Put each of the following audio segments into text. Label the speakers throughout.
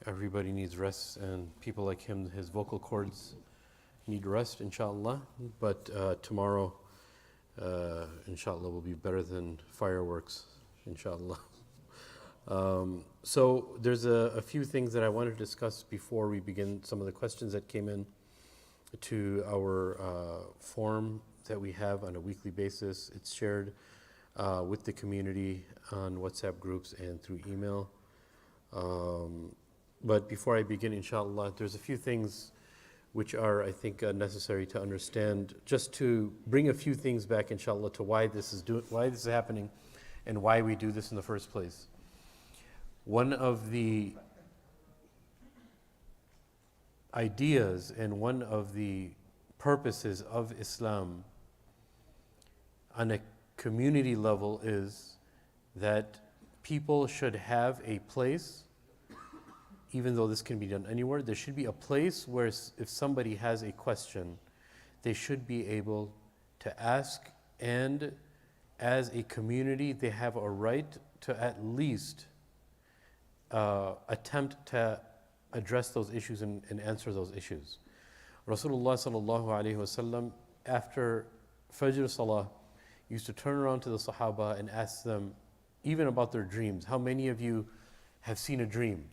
Speaker 1: Everybody needs rest, and people like him, his vocal cords need rest, inshallah. But tomorrow, inshallah, will be better than fireworks, inshallah. So there's a few things that I want to discuss before we begin some of the questions that came in to our forum that we have on a weekly basis. It's shared with the community on WhatsApp groups and through email. But before I begin, inshallah, there's a few things which are, I think, necessary to understand, just to bring a few things back, inshallah, to why this is happening and why we do this in the first place. One of the ideas and one of the purposes of Islam on a community level is that people should have a place, even though this can be done anywhere, there should be a place where if somebody has a question, they should be able to ask, and as a community, they have a right to at least attempt to address those issues and answer those issues. Rasulullah sallallahu alaihi wasallam, after Fajr Salah, used to turn around to the Sahaba and ask them, even about their dreams. How many of you have seen a dream?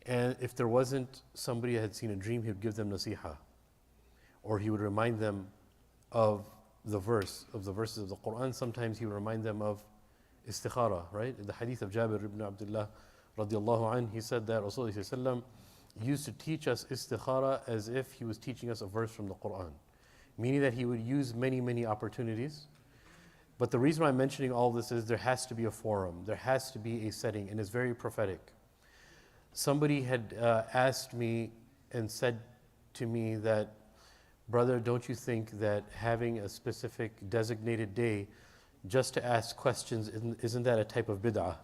Speaker 1: And if there wasn't somebody that had seen a dream, he would give them nasiha. Or he would remind them of the verses of the Quran. Sometimes he would remind them of istikhara, right? The hadith of Jabir ibn Abdullah radiallahu anh, he said that Rasulullah used to teach us istikhara as if he was teaching us a verse from the Quran. Meaning that he would use many, many opportunities. But the reason why I'm mentioning all this is there has to be a forum, there has to be a setting, and it's very prophetic. Somebody had asked me and said to me that, brother, don't you think that having a specific designated day just to ask questions, isn't that a type of bid'ah?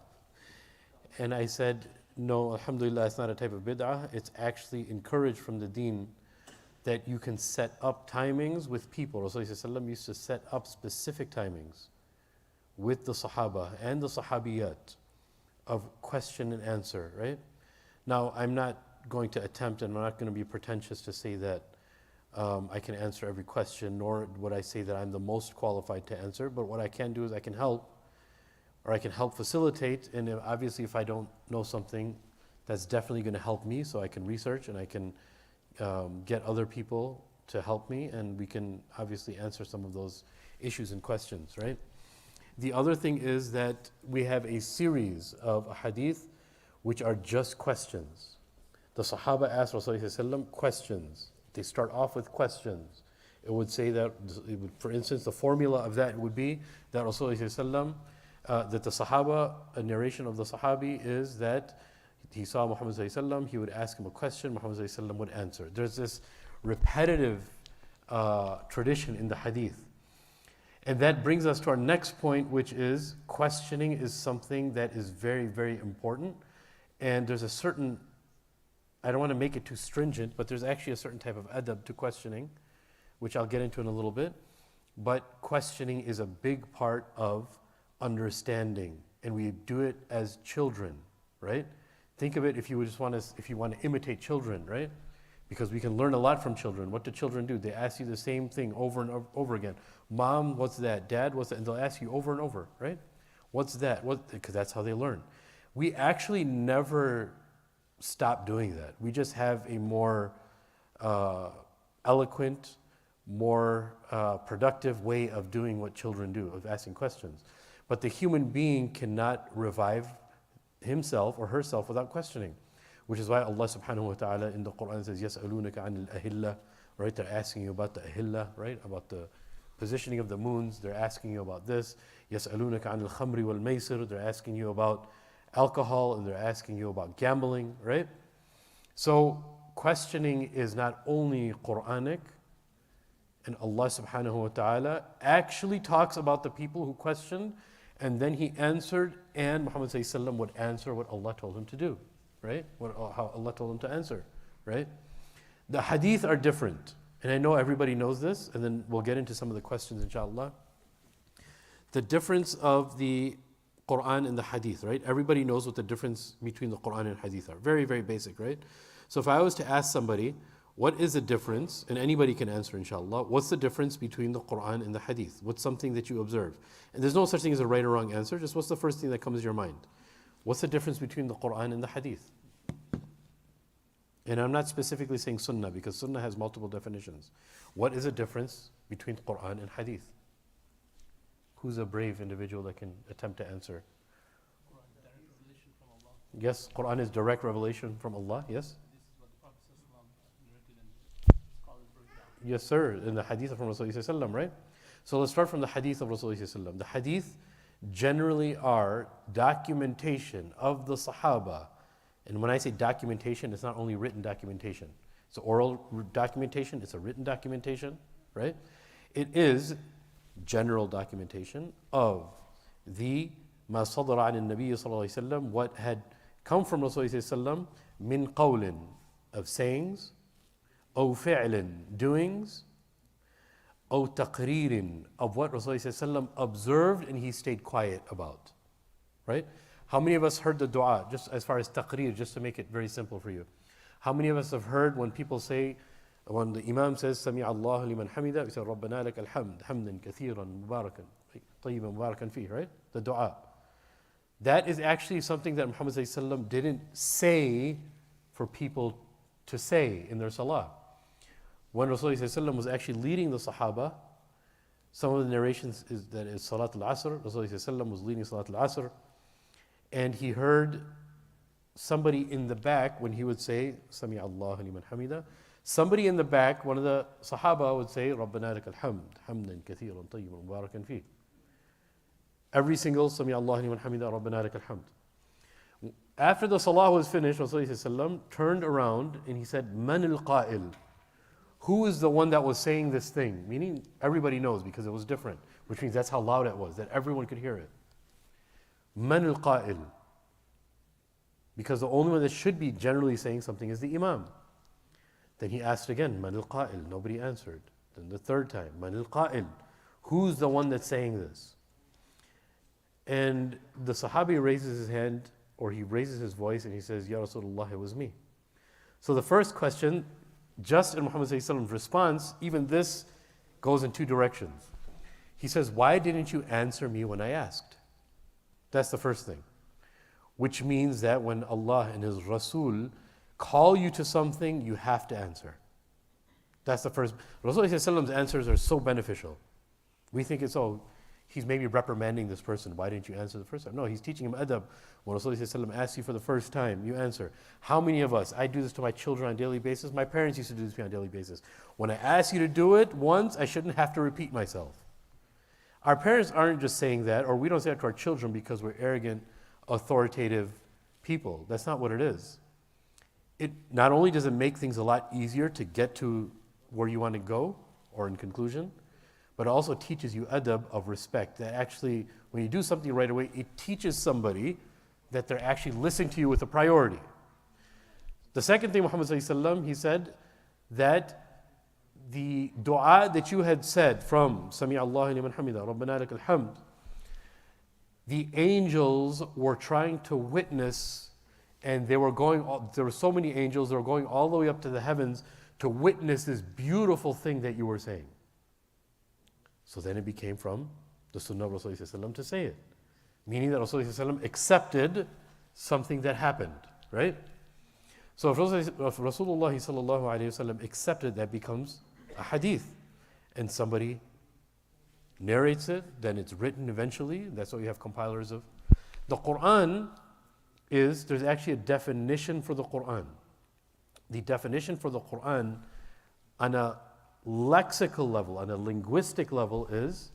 Speaker 1: And I said, no, alhamdulillah, it's not a type of bid'ah. It's actually encouraged from the deen that you can set up timings with people. Rasulullah used to set up specific timings with the Sahaba and the Sahabiyat of question and answer, right? Now, I'm not going to attempt, and I'm not going to be pretentious to say that I can answer every question, nor would I say that I'm the most qualified to answer, but what I can do is I can help, or I can help facilitate, and obviously if I don't know something, that's definitely going to help me, so I can research and I can get other people to help me, and we can obviously answer some of those issues and questions, right? The other thing is that we have a series of hadith which are just questions. The Sahaba asked Rasulullah questions. They start off with questions. It would say that, for instance, the formula of that would be that Rasulullah that the Sahaba, a narration of the Sahabi is that he saw Muhammad ﷺ, he would ask him a question, Muhammad ﷺ would answer. There's this repetitive tradition in the hadith. And that brings us to our next point, which is questioning is something that is very, very important. And there's a certain, I don't want to make it too stringent, but there's actually a certain type of adab to questioning, which I'll get into in a little bit. But questioning is a big part of understanding. And we do it as children, right? Think of it if you want to imitate children, right? Because we can learn a lot from children. What do children do? They ask you the same thing over and over again. Mom, what's that? Dad, what's that? And they'll ask you over and over, right? What's that? Because that's how they learn. We actually never stop doing that. We just have a more eloquent, more productive way of doing what children do, of asking questions. But the human being cannot revive himself or herself without questioning, which is why Allah subhanahu wa ta'ala in the Quran says, يَسْأَلُونَكَ عَنِ الْأَهِلَّةِ, right? They're asking you about the ahillah, right? About the positioning of the moons. They're asking you about this. يَسْأَلُونَكَ عَنِ الْخَمْرِ وَالْمَيْسِرِ. They're asking you about alcohol, and they're asking you about gambling, right? So questioning is not only Quranic, and Allah subhanahu wa ta'ala actually talks about the people who questioned, and then he answered, and Muhammad ﷺ would answer what Allah told him to do, right? How Allah told him to answer, right? The hadith are different, and I know everybody knows this, and then we'll get into some of the questions inshallah. The difference of the Quran and the Hadith, right? Everybody knows what the difference between the Quran and Hadith are. Very, very basic, right? So if I was to ask somebody, what is the difference, and anybody can answer inshallah, what's the difference between the Quran and the Hadith? What's something that you observe? And there's no such thing as a right or wrong answer, just what's the first thing that comes to your mind? What's the difference between the Quran and the Hadith? And I'm not specifically saying Sunnah because Sunnah has multiple definitions. What is the difference between Quran and Hadith? Who's a brave individual that can attempt to answer?
Speaker 2: Direct revelation from Allah.
Speaker 1: Yes, Quran is direct revelation from Allah, yes?
Speaker 2: This is what the Prophet ﷺ narrated and scholars broke down.
Speaker 1: Yes, sir, in the Hadith from Rasulullah, right? So let's start from the Hadith of Rasulullah. The Hadith generally are documentation of the Sahaba. And when I say documentation, it's not only written documentation. It's oral documentation, it's a written documentation, right? It is general documentation of the ما صدر عن النبي صلى الله عليه وسلم, what had come from Rasulullah صلى الله عليه وسلم, min qawlin, of sayings, أو فعل, doings, أو تقرير, of what Rasulullah صلى الله عليه وسلم observed and he stayed quiet about, right? How many of us heard the dua, just as far as taqreer, just to make it very simple for you? How many of us have heard when people say, when the Imam says, Sami Allahu liman hamida, we say, Rabbana lak alhamd, hamdan kathiran mubarakan, tayyiban mubarakan fih, right? The dua. That is actually something that Muhammad ﷺ didn't say for people to say in their salah. When Rasulullah ﷺ was actually leading the Sahaba, some of the narrations is that it's Salat al-Asr, Rasulullah ﷺ was leading Salat al-Asr, and he heard somebody in the back when he would say, Sami Allahu liman hamida, somebody in the back, one of the Sahaba would say, Rabbana lak alhamd, hamdan kathiran tayyiban mubarakan fih. Every single Sami Allahu liman hamida, Rabbana lak alhamd. After the salah was finished, Rasulullah turned around and he said, Man al-qa'il? Who is the one that was saying this thing? Meaning everybody knows because it was different, which means that's how loud it was, that everyone could hear it. Man al-qa'il? Because the only one that should be generally saying something is the Imam. Then he asked again, Man al-qa'il? Nobody answered. Then the third time, Man al-qa'il? Who's the one that's saying this? And the Sahabi raises his hand, or he raises his voice and he says, Ya Rasulullah, it was me. So the first question, just in Muhammad ﷺ's response, even this goes in two directions. He says, why didn't you answer me when I asked? That's the first thing. Which means that when Allah and His Rasul call you to something, you have to answer. That's the first. Rasulullah's answers are so beneficial. We think it's, oh, he's maybe reprimanding this person. Why didn't you answer the first time? No, he's teaching him adab. When Rasulullah asks you for the first time, you answer. How many of us, I do this to my children on a daily basis. My parents used to do this to me on a daily basis. When I ask you to do it once, I shouldn't have to repeat myself. Our parents aren't just saying that, or we don't say that to our children because we're arrogant, authoritative people. That's not what it is. It not only does it make things a lot easier to get to where you want to go, or in conclusion, but it also teaches you adab of respect. That actually, when you do something right away, it teaches somebody that they're actually listening to you with a priority. The second thing, Muhammad ﷺ, he said that the dua that you had said from Sami Allahu liman hamida, Rabbana lak alhamd, the angels were trying to witness, and there were so many angels, they were going all the way up to the heavens to witness this beautiful thing that you were saying. So then it became from the Sunnah of Rasulullah to say it. Meaning that Rasulullah accepted something that happened, right? So if Rasulullah accepted, that becomes a hadith. And somebody narrates it, then it's written eventually. That's what you have compilers of. The Quran there's actually a definition for the Quran. The definition for the Quran on a lexical level, on a linguistic level, is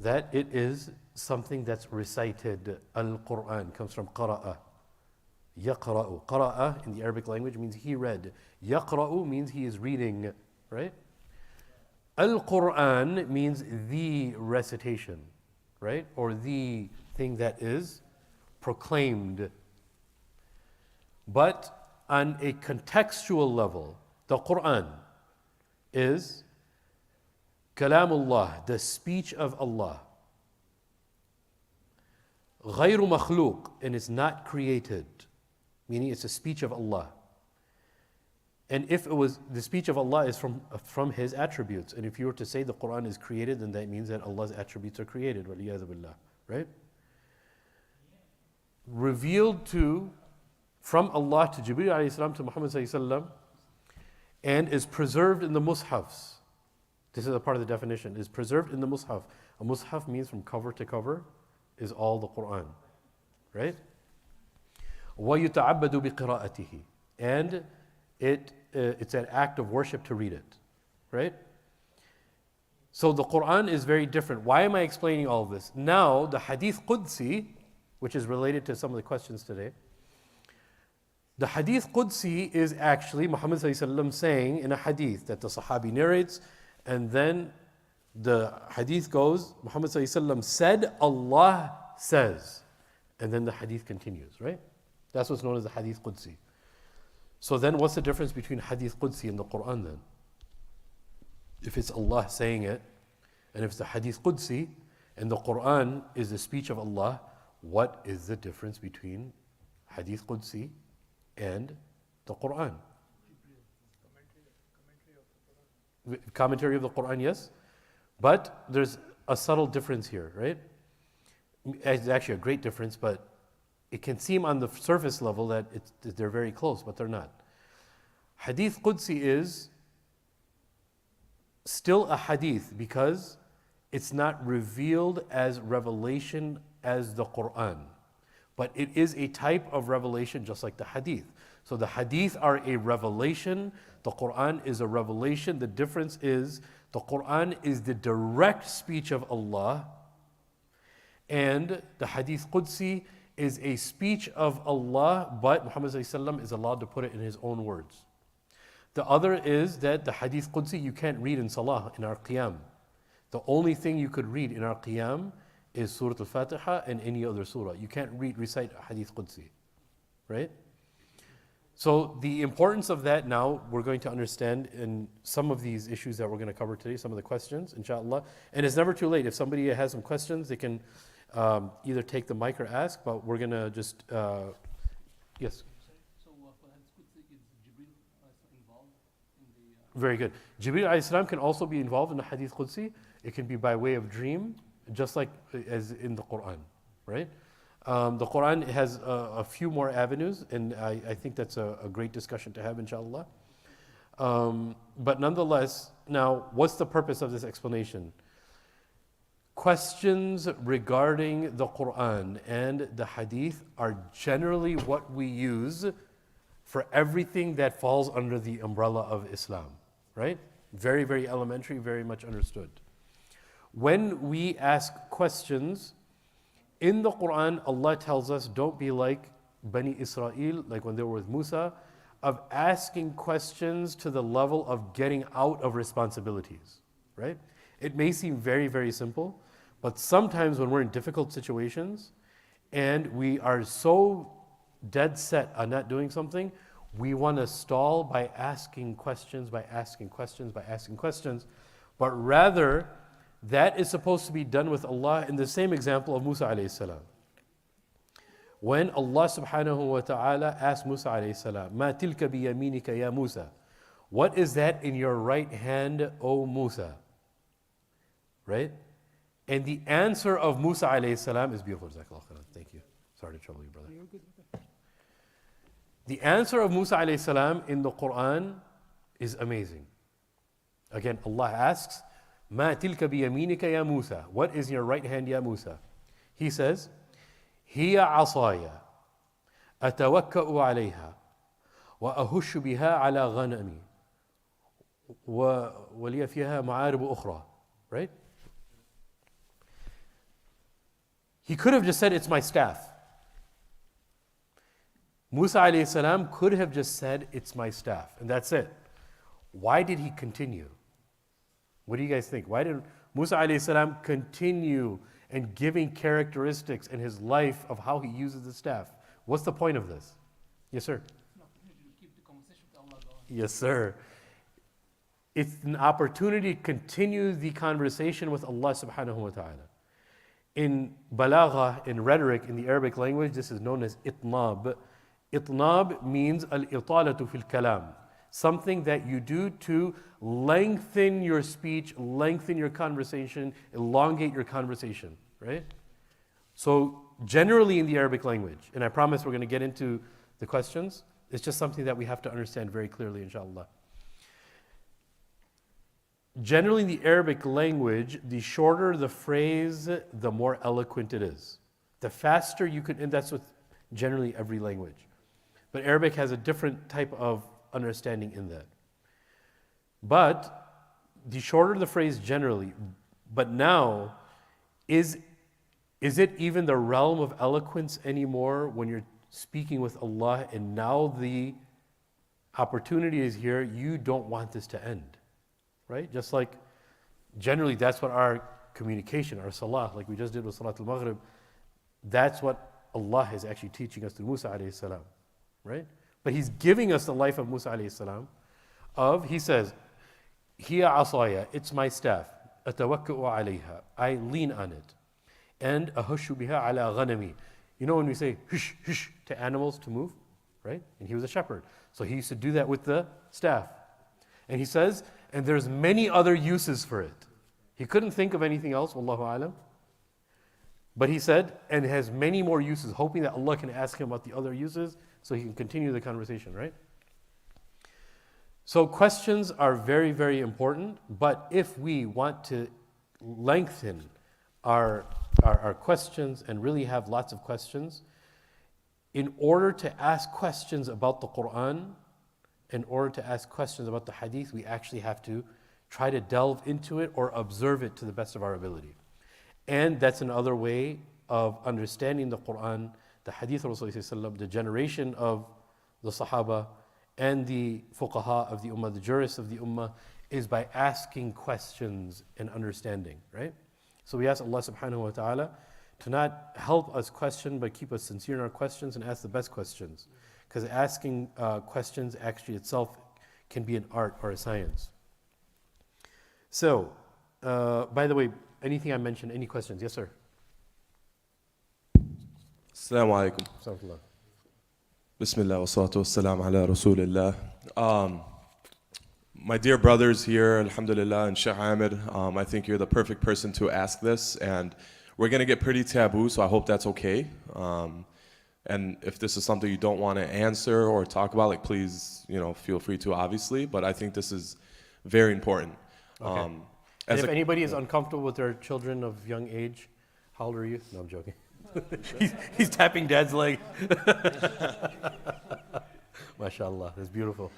Speaker 1: that it is something that's recited. Al-Quran comes from qara'a. Yaqra'u. Qara'a in the Arabic language means he read. Yaqra'u means he is reading, right? Al-Quran means the recitation, right? Or the thing that is proclaimed. But on a contextual level, the Quran is Kalamullah, the speech of Allah. غَيْرُ مَخْلُوق, and it's not created, meaning it's a speech of Allah. And if it was, the speech of Allah is from His attributes. And if you were to say the Quran is created, then that means that Allah's attributes are created, وَلِيَاذُ بِاللَّهِ, right? Revealed from Allah to Jibreel alayhi salam to Muhammad sallallahu alayhi wasallam, and is preserved in the mushafs. This is a part of the definition, is preserved in the mushaf. A mushaf means from cover to cover is all the Quran, right? وَيُتَعَبَّدُ بِقِرَاءَتِهِ, and it's an act of worship to read it, right? So the Quran is very different. Why am I explaining all of this? Now, the Hadith Qudsi, which is related to some of the questions today, the Hadith Qudsi is actually Muhammad sallallahu alaihi wasallam saying in a hadith that the Sahabi narrates, and then the hadith goes, Muhammad sallallahu alaihi wasallam said, Allah says, and then the hadith continues, right? That's what's known as the Hadith Qudsi. So then what's the difference between Hadith Qudsi and the Quran then? If it's Allah saying it, and if it's the Hadith Qudsi, and the Quran is the speech of Allah, what is the difference between Hadith Qudsi and the Quran? Commentary of the Quran, yes. But there's a subtle difference here, right? It's actually a great difference, but it can seem on the surface level that they're very close, but they're not. Hadith Qudsi is still a hadith because it's not revealed as revelation as the Quran. But it is a type of revelation just like the hadith. So the hadith are a revelation, the Quran is a revelation. The difference is the Quran is the direct speech of Allah, and the Hadith Qudsi is a speech of Allah, but Muhammad ﷺ is allowed to put it in his own words. The other is that the Hadith Qudsi you can't read in Salah, in our Qiyam. The only thing you could read in our Qiyam is Surah Al-Fatiha and any other surah. You can't recite Hadith Qudsi, right? So the importance of that now we're going to understand in some of these issues that we're going to cover today, some of the questions, inshallah. And it's never too late. If somebody has some questions, they can either take the mic or ask, but we're going to just, yes.
Speaker 2: So for Hadith Qudsi, is Jibreel involved in the...
Speaker 1: Very good. Jibreel alayhi salam can also be involved in the Hadith Qudsi. It can be by way of dream, just like as in the Quran, right? The Quran has a few more avenues, and I think that's a great discussion to have, inshallah. But nonetheless, now, what's the purpose of this explanation? Questions regarding the Quran and the Hadith are generally what we use for everything that falls under the umbrella of Islam, right? Very, very elementary, very much understood. When we ask questions, in the Quran, Allah tells us, don't be like Bani Israel, like when they were with Musa, of asking questions to the level of getting out of responsibilities, right? It may seem very, very simple, but sometimes when we're in difficult situations and we are so dead set on not doing something, we want to stall by asking questions, by asking questions, by asking questions, but rather, that is supposed to be done with Allah in the same example of Musa alayhi salam. When Allah subhanahu wa ta'ala asked Musa alayhi salam, "Ma tilka biyaminika ya Musa?" What is that in your right hand, O Musa? Right? And the answer of Musa alayhi salam is beautiful. Jazakallah khairan. Thank you. Sorry to trouble you, brother. The answer of Musa alayhi salam in the Quran is amazing. Again, Allah asks, ما تلك بيمينك يا موسى? What is in your right hand, ya Musa? He says, هي عصاي أتوكأ عليها وأهش بها على غنمي ولي فيها معارب أخرى. Right? He could have just said, it's my staff. Musa alayhi salam could have just said, it's my staff, and that's it. Why did he continue? What do you guys think? Why did Musa alayhi salam continue and giving characteristics in his life of how he uses the staff? What's the point of this? Yes, sir.
Speaker 2: It's an opportunity to keep the conversation with Allah going.
Speaker 1: Yes, sir. It's an opportunity to continue the conversation with Allah subhanahu wa ta'ala. In balagha, in rhetoric, in the Arabic language, this is known as itnab. Itnab means al-italatu fil kalam. Something that you do to lengthen your speech, lengthen your conversation, elongate your conversation, right? So generally in the Arabic language, and I promise we're going to get into the questions, it's just something that we have to understand very clearly, inshallah. Generally in the Arabic language, the shorter the phrase, the more eloquent it is. The faster you could, and that's with generally every language. But Arabic has a different type of understanding in that. But the shorter the phrase generally, but now, is it even the realm of eloquence anymore when you're speaking with Allah and now the opportunity is here, you don't want this to end, right? Just like generally that's what our communication, our salah, like we just did with Salat al-Maghrib, that's what Allah is actually teaching us through Musa alayhi salam, right? But He's giving us the life of Musa alayhi salam He says, Hiya asaya, it's my staff, atawakka'u alayha, I lean on it, and ahushu biha ala ghanami. You know when we say hush, hush to animals to move, right? And he was a shepherd. So he used to do that with the staff. And he says, and there's many other uses for it. He couldn't think of anything else, wallahu alam. But he said, and it has many more uses, hoping that Allah can ask him about the other uses so he can continue the conversation, right? So questions are very, very important, but if we want to lengthen our questions and really have lots of questions, in order to ask questions about the Quran, in order to ask questions about the Hadith, we actually have to try to delve into it or observe it to the best of our ability. And that's another way of understanding the Quran, the Hadith of Rasulullah, the generation of the Sahaba and the fuqaha of the Ummah, the jurists of the Ummah, is by asking questions and understanding, right? So we ask Allah subhanahu wa ta'ala to not help us question, but keep us sincere in our questions and ask the best questions. Because asking questions actually itself can be an art or a science. So, by the way, anything I mentioned, any questions? Yes, sir.
Speaker 3: Assalamu alaikum.
Speaker 1: Assalamualaikum.
Speaker 3: Bismillah wa salatu wa salam ala Rasulillah. My dear brothers here, alhamdulillah, and Sheikh Ahmed, I think you're the perfect person to ask this, and we're going to get pretty taboo, so I hope that's okay. And if this is something you don't want to answer or talk about, like please, feel free to, obviously, but I think this is very important.
Speaker 1: Okay. And if anybody is uncomfortable with their children of young age, how old are you? No, I'm joking. he's tapping dad's leg. MashaAllah, that's beautiful.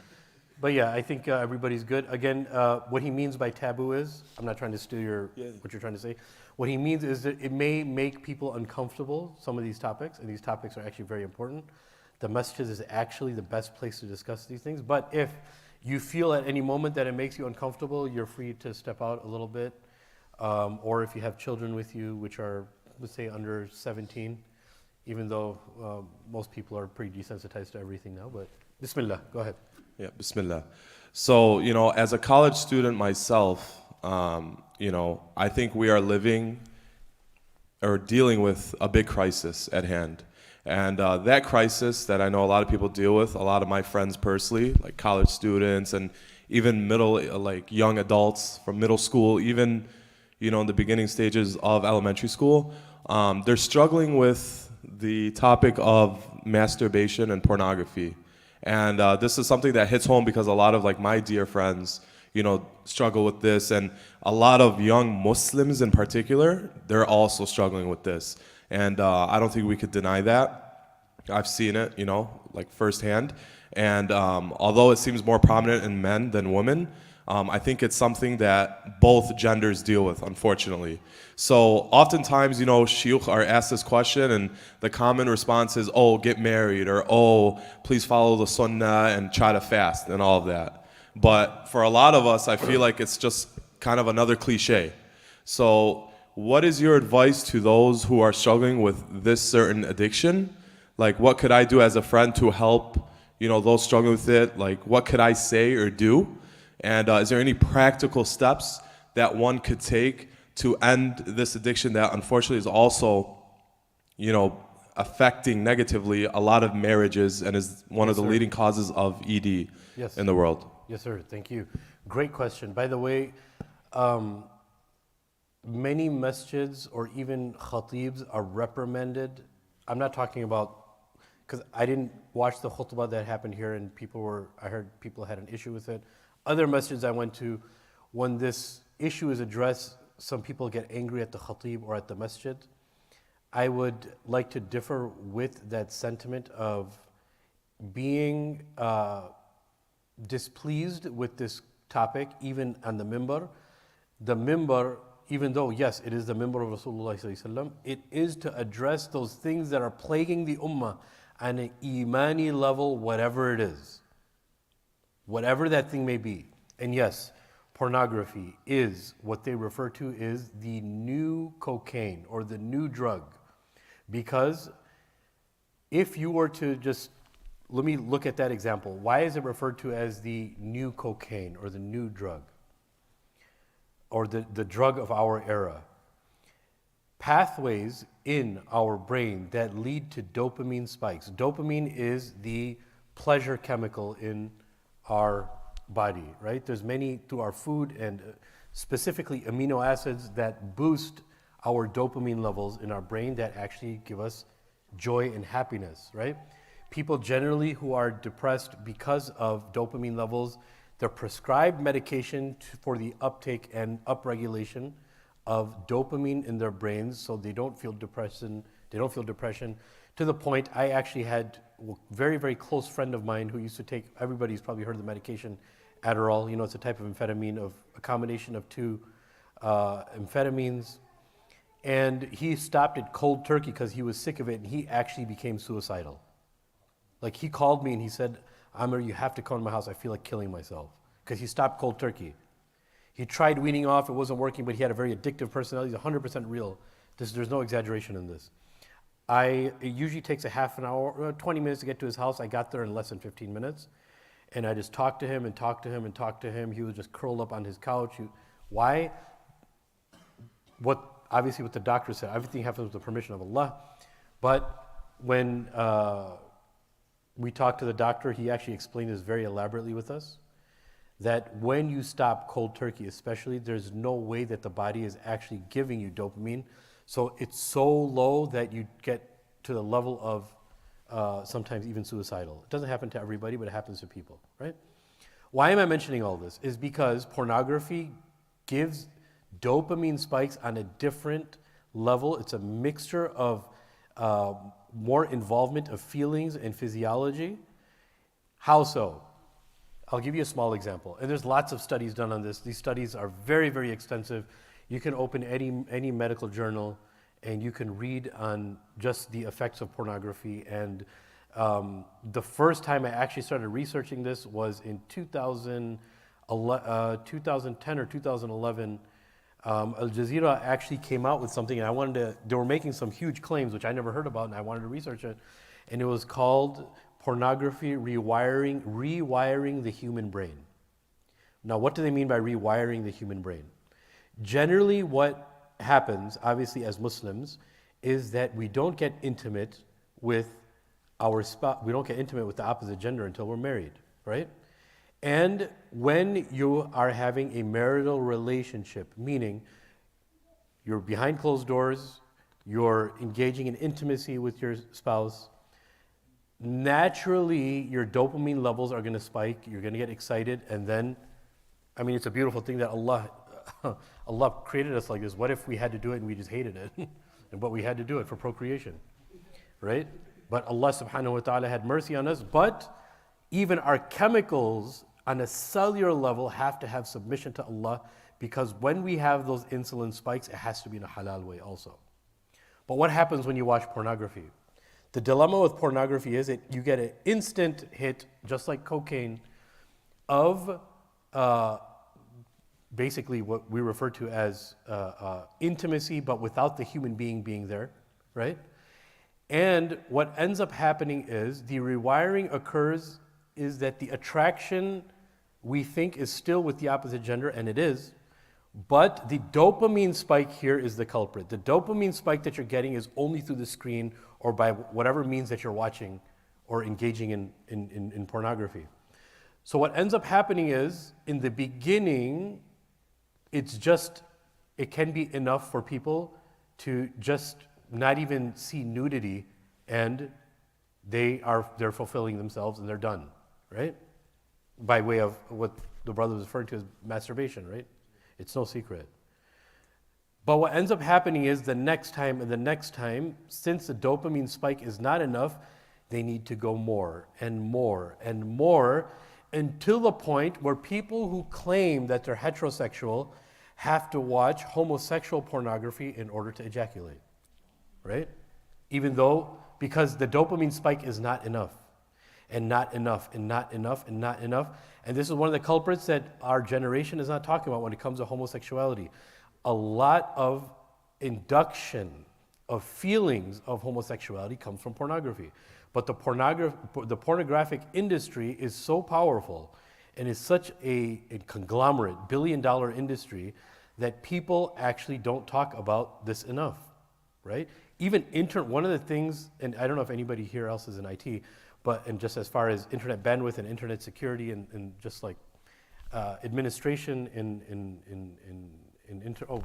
Speaker 1: But yeah, I think everybody's good. Again, what he means by taboo is, I'm not trying to steal what you're trying to say. What he means is that it may make people uncomfortable, some of these topics, and these topics are actually very important. The masjid is actually the best place to discuss these things. But if you feel at any moment that it makes you uncomfortable, you're free to step out a little bit. Or if you have children with you, which are, let's say, under 17, even though most people are pretty desensitized to everything now. But Bismillah, go ahead.
Speaker 3: Yeah, Bismillah. So, as a college student myself, I think we are living or dealing with a big crisis at hand. And that crisis that I know a lot of people deal with, a lot of my friends personally, like college students and even young adults from middle school, even, in the beginning stages of elementary school, they're struggling with the topic of masturbation and pornography. And this is something that hits home because a lot of my dear friends, struggle with this, and a lot of young Muslims in particular, they're also struggling with this. And I don't think we could deny that. I've seen it, firsthand. And although it seems more prominent in men than women, I think it's something that both genders deal with, unfortunately. So oftentimes, shuyukh are asked this question, and the common response is, oh, get married, or oh, please follow the sunnah and try to fast, and all of that. But for a lot of us, I feel like it's just kind of another cliche. So what is your advice to those who are struggling with this certain addiction? Like, what could I do as a friend to help, those struggling with it? Like, what could I say or do? And is there any practical steps that one could take to end this addiction that unfortunately is also, affecting negatively a lot of marriages and is one of the
Speaker 1: sir.
Speaker 3: leading causes of ED
Speaker 1: Yes.
Speaker 3: in the world.
Speaker 1: Yes, sir. Thank you. Great question. By the way, many masjids or even khatibs are reprimanded. I'm not talking about, because I didn't watch the khutbah that happened here and I heard people had an issue with it. Other masjids I went to, when this issue is addressed, some people get angry at the khatib or at the masjid. I would like to differ with that sentiment of being displeased with this topic, even on the mimbar. The mimbar, even though, yes, it is the mimbar of Rasulullah sallallahu alaihi wasallam, it is to address those things that are plaguing the ummah on an imani level, whatever it is. Whatever that thing may be. And yes, pornography is what they refer to is the new cocaine or the new drug. Because if you were to just, let me look at that example. Why is it referred to as the new cocaine or the new drug? Or the drug of our era? Pathways in our brain that lead to dopamine spikes. Dopamine is the pleasure chemical in our body, right? There's many through our food and specifically amino acids that boost our dopamine levels in our brain that actually give us joy and happiness, right? People generally who are depressed because of dopamine levels, they're prescribed medication for the uptake and upregulation of dopamine in their brains so they don't feel depression. To the point, I actually had a very, very close friend of mine who used to take, everybody's probably heard of the medication Adderall. It's a type of amphetamine, of a combination of two amphetamines. And he stopped it cold turkey because he was sick of it, and he actually became suicidal. Like, he called me and he said, Amr, you have to come to my house. I feel like killing myself. Because he stopped cold turkey. He tried weaning off. It wasn't working, but he had a very addictive personality. He's 100% real. There's no exaggeration in this. It usually takes a half an hour, 20 minutes to get to his house. I got there in less than 15 minutes. And I just talked to him and talked to him and talked to him. He was just curled up on his couch. Why? Obviously what the doctor said, everything happens with the permission of Allah. But when we talked to the doctor, he actually explained this very elaborately with us, that when you stop cold turkey especially, there's no way that the body is actually giving you dopamine. So it's so low that you get to the level of sometimes even suicidal. It doesn't happen to everybody, but it happens to people, right? Why am I mentioning all this? Is because pornography gives dopamine spikes on a different level. It's a mixture of more involvement of feelings and physiology. How so? I'll give you a small example. And there's lots of studies done on this. These studies are very, very extensive. You can open any medical journal and you can read on just the effects of pornography. And the first time I actually started researching this was in 2010 or 2011. Al Jazeera actually came out with something, and they were making some huge claims, which I never heard about, and I wanted to research it. And it was called Pornography Rewiring the Human Brain. Now, what do they mean by rewiring the human brain? Generally, what happens, obviously, as Muslims, is that we don't get intimate with our spouse. We don't get intimate with the opposite gender until we're married, right? And when you are having a marital relationship, meaning you're behind closed doors, you're engaging in intimacy with your spouse, naturally your dopamine levels are going to spike, you're going to get excited, and then, it's a beautiful thing that Allah created us like this. What if we had to do it and we just hated it? But we had to do it for procreation, right? But Allah subhanahu wa ta'ala had mercy on us, but even our chemicals on a cellular level have to have submission to Allah, because when we have those insulin spikes, it has to be in a halal way also. But what happens when you watch pornography? The dilemma with pornography is you get an instant hit, just like cocaine, of basically what we refer to as intimacy, but without the human being there, right? And what ends up happening is the rewiring occurs is that the attraction we think is still with the opposite gender, and it is, But the dopamine spike here is the culprit. The dopamine spike that you're getting is only through the screen or by whatever means that you're watching or engaging in pornography. So what ends up happening is, in the beginning, it can be enough for people to just not even see nudity, and they're fulfilling themselves and they're done, right? By way of what the brother was referring to as masturbation, right? It's no secret. But what ends up happening is the next time and the next time, since the dopamine spike is not enough, they need to go more and more and more, until the point where people who claim that they're heterosexual have to watch homosexual pornography in order to ejaculate, right? Even though, because the dopamine spike is not enough, and not enough, and not enough, and not enough. And this is one of the culprits that our generation is not talking about when it comes to homosexuality. A lot of induction of feelings of homosexuality comes from pornography. But the pornographic industry is so powerful and is such a conglomerate, billion-dollar industry, that people actually don't talk about this enough, right? Even one of the things, and I don't know if anybody here else is in IT, and just as far as internet bandwidth and internet security and just like administration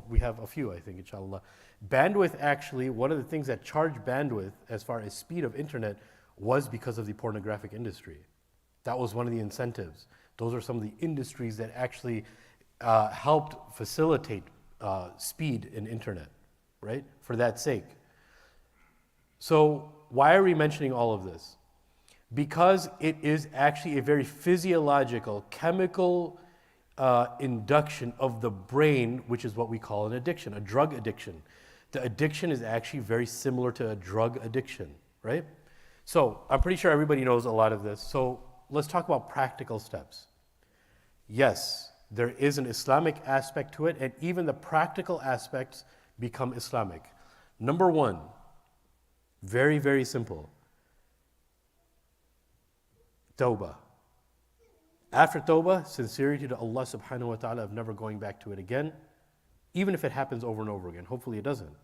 Speaker 1: we have a few, I think, inshallah. Bandwidth, actually, one of the things that charged bandwidth as far as speed of internet was because of the pornographic industry. That was one of the incentives. Those are some of the industries that actually helped facilitate speed in internet, right? For that sake. So why are we mentioning all of this? Because it is actually a very physiological, chemical induction of the brain, which is what we call an addiction, a drug addiction. The addiction is actually very similar to a drug addiction, right? So I'm pretty sure everybody knows a lot of this. So let's talk about practical steps. Yes, there is an Islamic aspect to it, and even the practical aspects become Islamic. Number one, very, very simple. Tawbah. After tawbah, sincerity to Allah subhanahu wa ta'ala of never going back to it again, even if it happens over and over again. Hopefully it doesn't.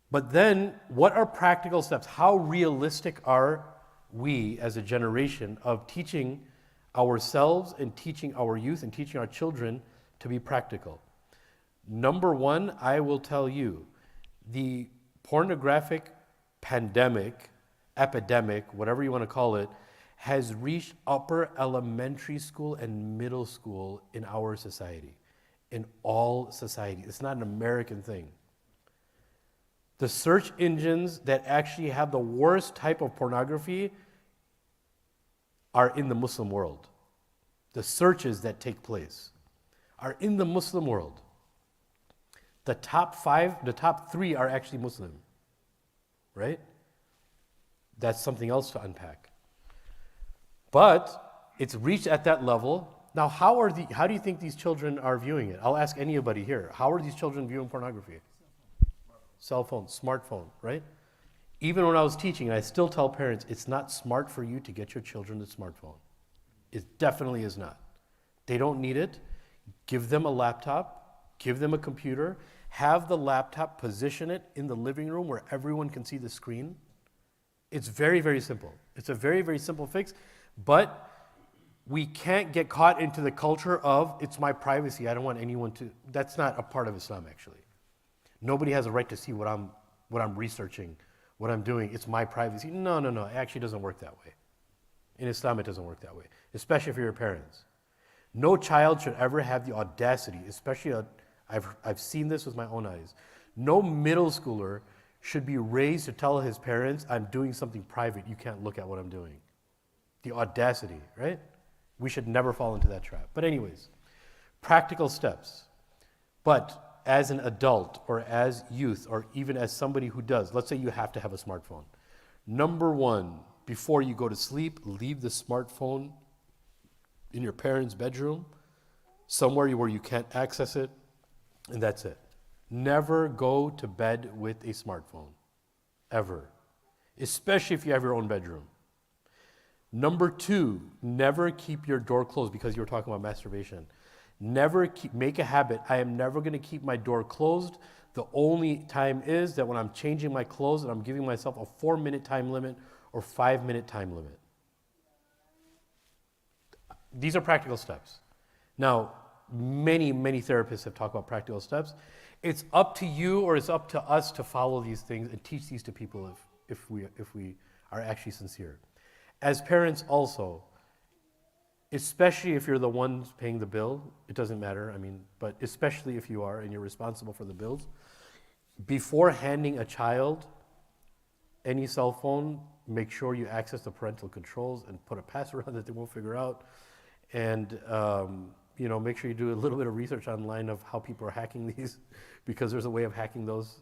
Speaker 1: But then, what are practical steps? How realistic are we as a generation of teaching ourselves and teaching our youth and teaching our children to be practical? Number one, I will tell you, the pornographic pandemic, epidemic, whatever you want to call it, has reached upper elementary school and middle school in our society, in all society. It's not an American thing. The search engines that actually have the worst type of pornography are in the Muslim world. The searches that take place are in the Muslim world. The top 3 are actually Muslim, right? That's something else to unpack. But it's reached at that level. Now, how do you think these children are viewing it? I'll ask anybody here. How are these children viewing pornography? Cell phone, smartphone, right? Even when I was teaching, I still tell parents, it's not smart for you to get your children a smartphone. It definitely is not. They don't need it. Give them a laptop, give them a computer, have the laptop, position it in the living room where everyone can see the screen. It's very, very simple. It's a very, very simple fix, but we can't get caught into the culture of, it's my privacy, I don't want anyone to. That's not a part of Islam, actually. Nobody has a right to see what I'm researching, what I'm doing. It's my privacy. No. It actually doesn't work that way. In Islam, it doesn't work that way, especially for your parents. No child should ever have the audacity, especially, I've seen this with my own eyes. No middle schooler should be raised to tell his parents, I'm doing something private, you can't look at what I'm doing. The audacity, right? We should never fall into that trap. But anyways, practical steps. But as an adult or as youth or even as somebody who does, let's say you have to have a smartphone. Number one, before you go to sleep, leave the smartphone in your parents' bedroom, somewhere where you can't access it, and that's it. Never go to bed with a smartphone, ever, especially if you have your own bedroom. Number two, never keep your door closed, because you were talking about masturbation. Make a habit. I am never going to keep my door closed. The only time is that when I'm changing my clothes and I'm giving myself a 4-minute time limit or 5-minute time limit. These are practical steps. Now, many therapists have talked about practical steps. It's up to you or it's up to us to follow these things and teach these to people if we are actually sincere. As parents also, especially if you're the ones paying the bill, it doesn't matter, but especially if you are and you're responsible for the bills, before handing a child any cell phone, make sure you access the parental controls and put a password on that they won't figure out. And make sure you do a little bit of research online of how people are hacking these, because there's a way of hacking those.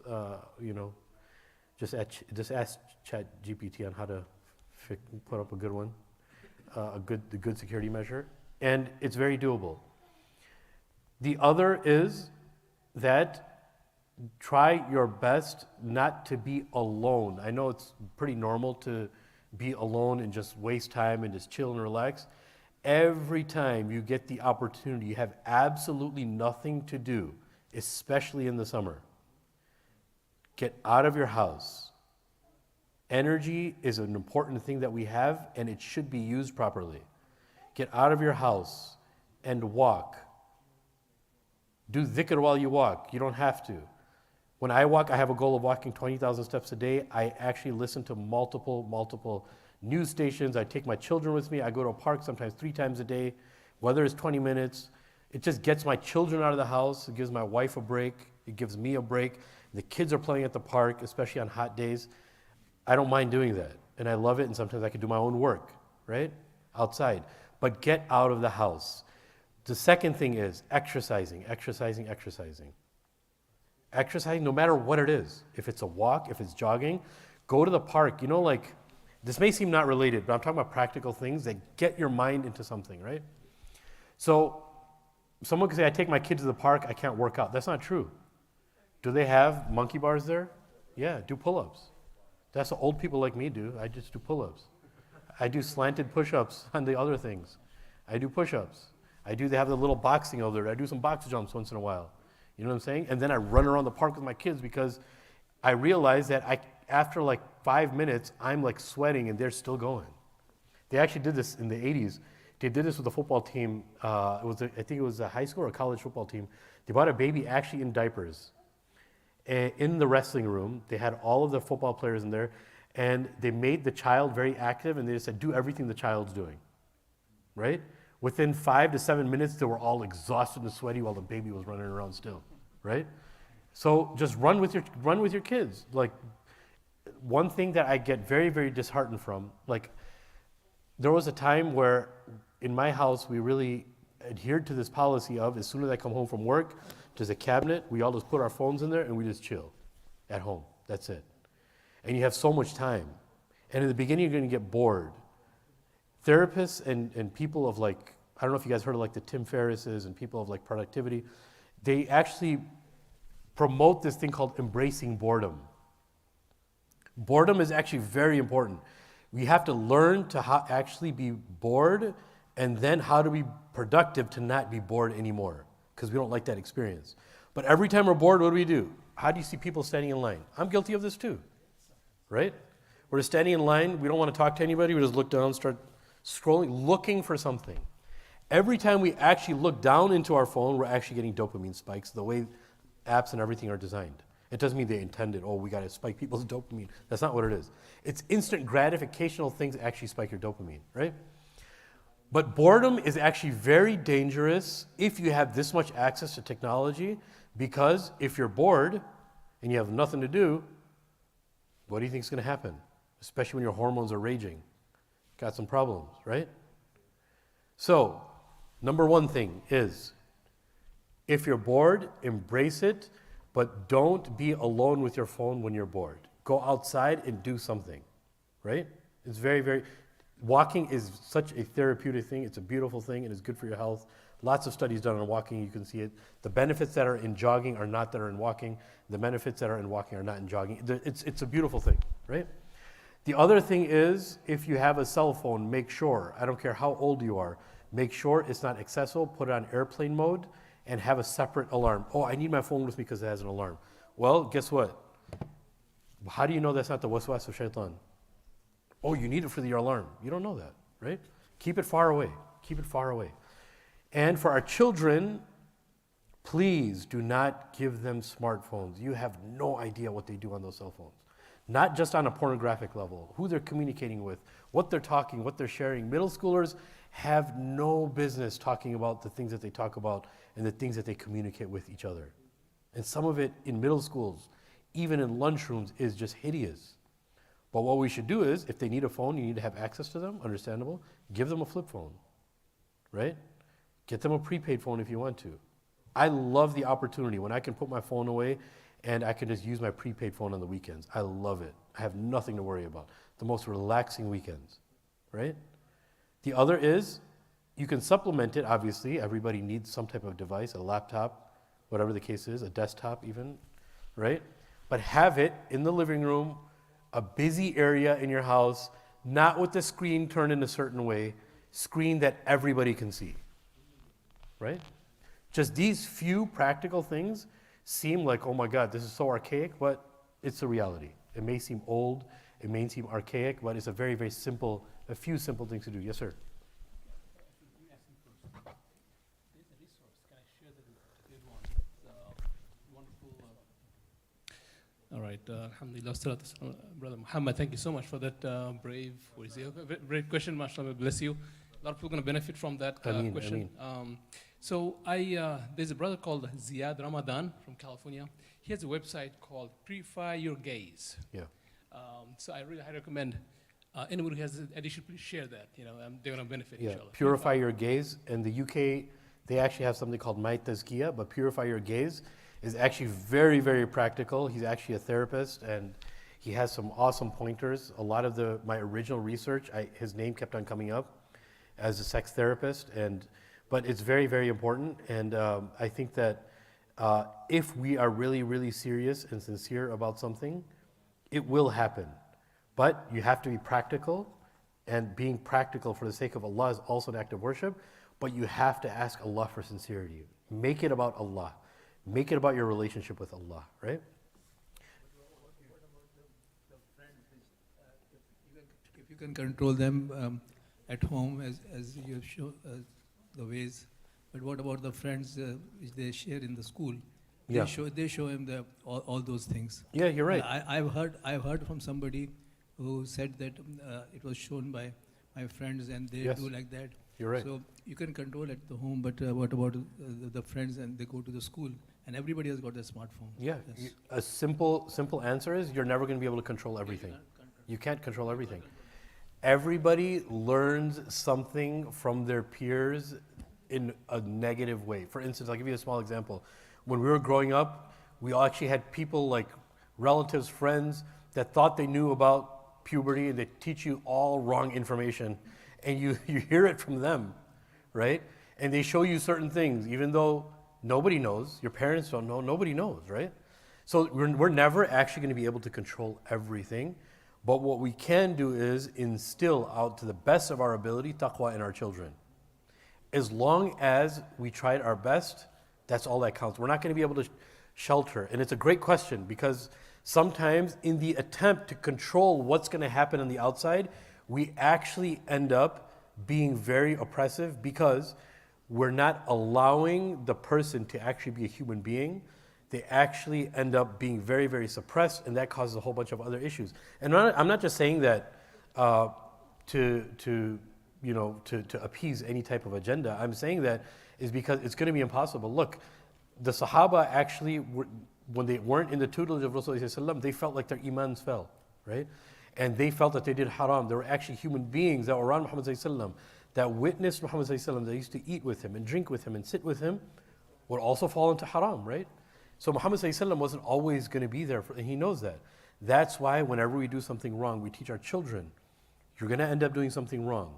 Speaker 1: Just ask ChatGPT on how to put up a good one, a good security measure, and it's very doable. The other is that try your best not to be alone. I know it's pretty normal to be alone and just waste time and just chill and relax. Every time you get the opportunity, you have absolutely nothing to do, especially in the summer. Get out of your house. Energy is an important thing that we have, and it should be used properly. Get out of your house and walk. Do dhikr while you walk. You don't have to. When I walk, I have a goal of walking 20,000 steps a day. I actually listen to multiple news stations. I take my children with me. I go to a park sometimes 3 times a day, whether it's 20 minutes. It just gets my children out of the house. It gives my wife a break. It gives me a break. The kids are playing at the park, especially on hot days. I don't mind doing that, and I love it, and sometimes I can do my own work, right, outside. But get out of the house. The second thing is exercising. Exercising, no matter what it is. If it's a walk, if it's jogging, go to the park. This may seem not related, but I'm talking about practical things that get your mind into something, right? So someone could say, I take my kid to the park, I can't work out. That's not true. Do they have monkey bars there? Yeah, do pull-ups. That's what old people like me do. I just do pull-ups. I do slanted push-ups on the other things. I do push-ups. They have the little boxing over there. I do some box jumps once in a while. You know what I'm saying? And then I run around the park with my kids because I realize that after 5 minutes, I'm sweating and they're still going. They actually did this in the 80s. They did this with a football team. I think it was a high school or a college football team. They brought a baby actually in diapers. In the wrestling room, they had all of the football players in there, and they made the child very active, and they just said, do everything the child's doing, right? Within 5 to 7 minutes, they were all exhausted and sweaty while the baby was running around still, right? So just run with your kids. One thing that I get very disheartened from, there was a time where in my house we really adhered to this policy of as soon as I come home from work, there's a cabinet, we all just put our phones in there and we just chill at home. That's it. And you have so much time. And in the beginning, you're going to get bored. Therapists and people of I don't know if you guys heard of the Tim Ferrisses and people of productivity, they actually promote this thing called embracing boredom. Boredom is actually very important. We have to learn to actually be bored and then how to be productive to not be bored anymore, because we don't like that experience. But every time we're bored, what do? How do you see people standing in line? I'm guilty of this too, right? We're just standing in line, we don't want to talk to anybody, we just look down, start scrolling, looking for something. Every time we actually look down into our phone, we're actually getting dopamine spikes, the way apps and everything are designed. It doesn't mean they intended, we got to spike people's dopamine. That's not what it is. It's instant gratificational things that actually spike your dopamine, right? But boredom is actually very dangerous if you have this much access to technology, because if you're bored and you have nothing to do, what do you think is going to happen? Especially when your hormones are raging. Got some problems, right? So, number one thing is, if you're bored, embrace it, but don't be alone with your phone when you're bored. Go outside and do something, right? It's very, walking is such a therapeutic thing. It's a beautiful thing, and it's good for your health. Lots of studies done on walking, you can see it. The benefits that are in jogging are not that are in walking. The benefits that are in walking are not in jogging. It's a beautiful thing, right? The other thing is, if you have a cell phone, make sure, I don't care how old you are, Make sure it's not accessible, put it on airplane mode, and have a separate alarm. Oh, I need my phone with me because it has an alarm. Well, guess what? How do you know that's not the waswas of shaitan? Oh, you need it for your alarm. You don't know that, right? Keep it far away. Keep it far away. And for our children, please do not give them smartphones. You have no idea what they do on those cell phones. Not just on a pornographic level, who they're communicating with, what they're talking, what they're sharing. Middle schoolers have no business talking about the things that they talk about and the things that they communicate with each other. And some of it in middle schools, even in lunchrooms, is just hideous. But what we should do is, if they need a phone, you need to have access to them, understandable, give them a flip phone, right? Get them a prepaid phone if you want to. I love the opportunity when I can put my phone away and I can just use my prepaid phone on the weekends. I love it. I have nothing to worry about. The most relaxing weekends, right? The other is, you can supplement it, obviously. Everybody needs some type of device, a laptop, whatever the case is, a desktop even, right? But have it in the living room, a busy area in your house, not with the screen turned in a certain way, screen that everybody can see, right? Just these few practical things seem like, oh my God, this is so archaic, but it's a reality. It may seem old, it may seem archaic, but it's a very, very simple, a few simple things to do. Yes, sir.
Speaker 2: Let me ask him first. There's a resource. Can I share that with everyone? It's wonderful. All right. Alhamdulillah. Salatu salam, Brother Muhammad, thank you so much for that brave question. MashaAllah, bless you. A lot of people are going to benefit from that question. So there's a brother called Ziad Ramadan from California. He has a website called Purify Your Gaze.
Speaker 1: Yeah.
Speaker 2: So I really highly recommend anyone who has an addition, please share that. They're going to benefit.
Speaker 1: Yeah.
Speaker 2: Inshallah.
Speaker 1: Purify Your Gaze. In the UK, they actually have something called My Tazkiyah, but Purify Your Gaze is actually very, very practical. He's actually a therapist, and he has some awesome pointers. A lot of my original research, his name kept on coming up as a sex therapist, but it's very, very important. And I think that if we are really, really serious and sincere about something, it will happen. But you have to be practical, and being practical for the sake of Allah is also an act of worship, but you have to ask Allah for sincerity. Make it about Allah. Make it about your relationship with Allah, right?
Speaker 4: If you can control them at home as you have shown the ways, but what about the friends which they share in the school?
Speaker 1: Yeah.
Speaker 4: They show him all those things.
Speaker 1: Yeah, you're right.
Speaker 4: I've heard from somebody who said that it was shown by my friends and they
Speaker 1: Yes.
Speaker 4: do like that.
Speaker 1: You're right.
Speaker 4: So you can control at the home, but what about the friends and they go to the school and everybody has got a smartphone?
Speaker 1: Yeah,
Speaker 4: Yes.
Speaker 1: a simple answer is you're never going to be able to control everything. You can't control everything. Everybody learns something from their peers in a negative way. For instance, I'll give you a small example. When we were growing up, we all actually had people like relatives, friends that thought they knew about puberty, and they teach you all wrong information, and you hear it from them, right? And they show you certain things, even though nobody knows, your parents don't know, nobody knows, right? So we're never actually going to be able to control everything, but what we can do is instill out to the best of our ability taqwa in our children. As long as we tried our best, that's all that counts. We're not going to be able to shelter. And it's a great question, because sometimes in the attempt to control what's going to happen on the outside, we actually end up being very oppressive, because we're not allowing the person to actually be a human being. They actually end up being very, very suppressed, and that causes a whole bunch of other issues. And I'm not just saying that to appease any type of agenda. I'm saying that is because it's going to be impossible. Look, the Sahaba actually, when they weren't in the tutelage of Rasulullah, they felt like their imans fell, right? And they felt that they did haram. There were actually human beings that were around Muhammad that witnessed Muhammad that used to eat with him and drink with him and sit with him, would also fall into haram, right? So Muhammad wasn't always going to be there, and he knows that. That's why whenever we do something wrong, we teach our children, you're going to end up doing something wrong,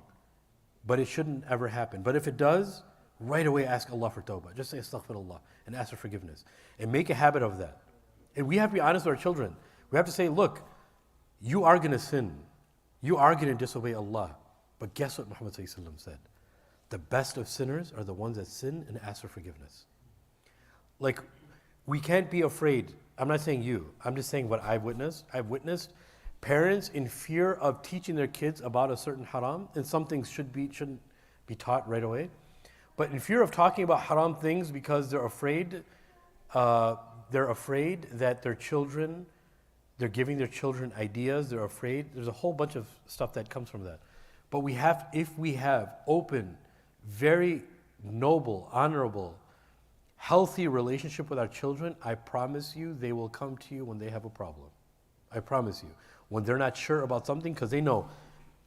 Speaker 1: but it shouldn't ever happen. But if it does, right away ask Allah for tawbah. Just say astaghfirullah and ask for forgiveness. And make a habit of that. And we have to be honest with our children. We have to say, look, you are going to sin. You are going to disobey Allah. But guess what Muhammad said? the best of sinners are the ones that sin and ask for forgiveness. Like, we can't be afraid. I'm not saying you. I'm just saying what I've witnessed. I've witnessed parents in fear of teaching their kids about a certain haram, and some things shouldn't be taught right away. But in fear of talking about haram things because they're afraid that they're giving their children ideas, they're afraid. There's a whole bunch of stuff that comes from that. But if we have open, very noble, honorable, healthy relationship with our children, I promise you they will come to you when they have a problem. I promise you. When they're not sure about something, because they know,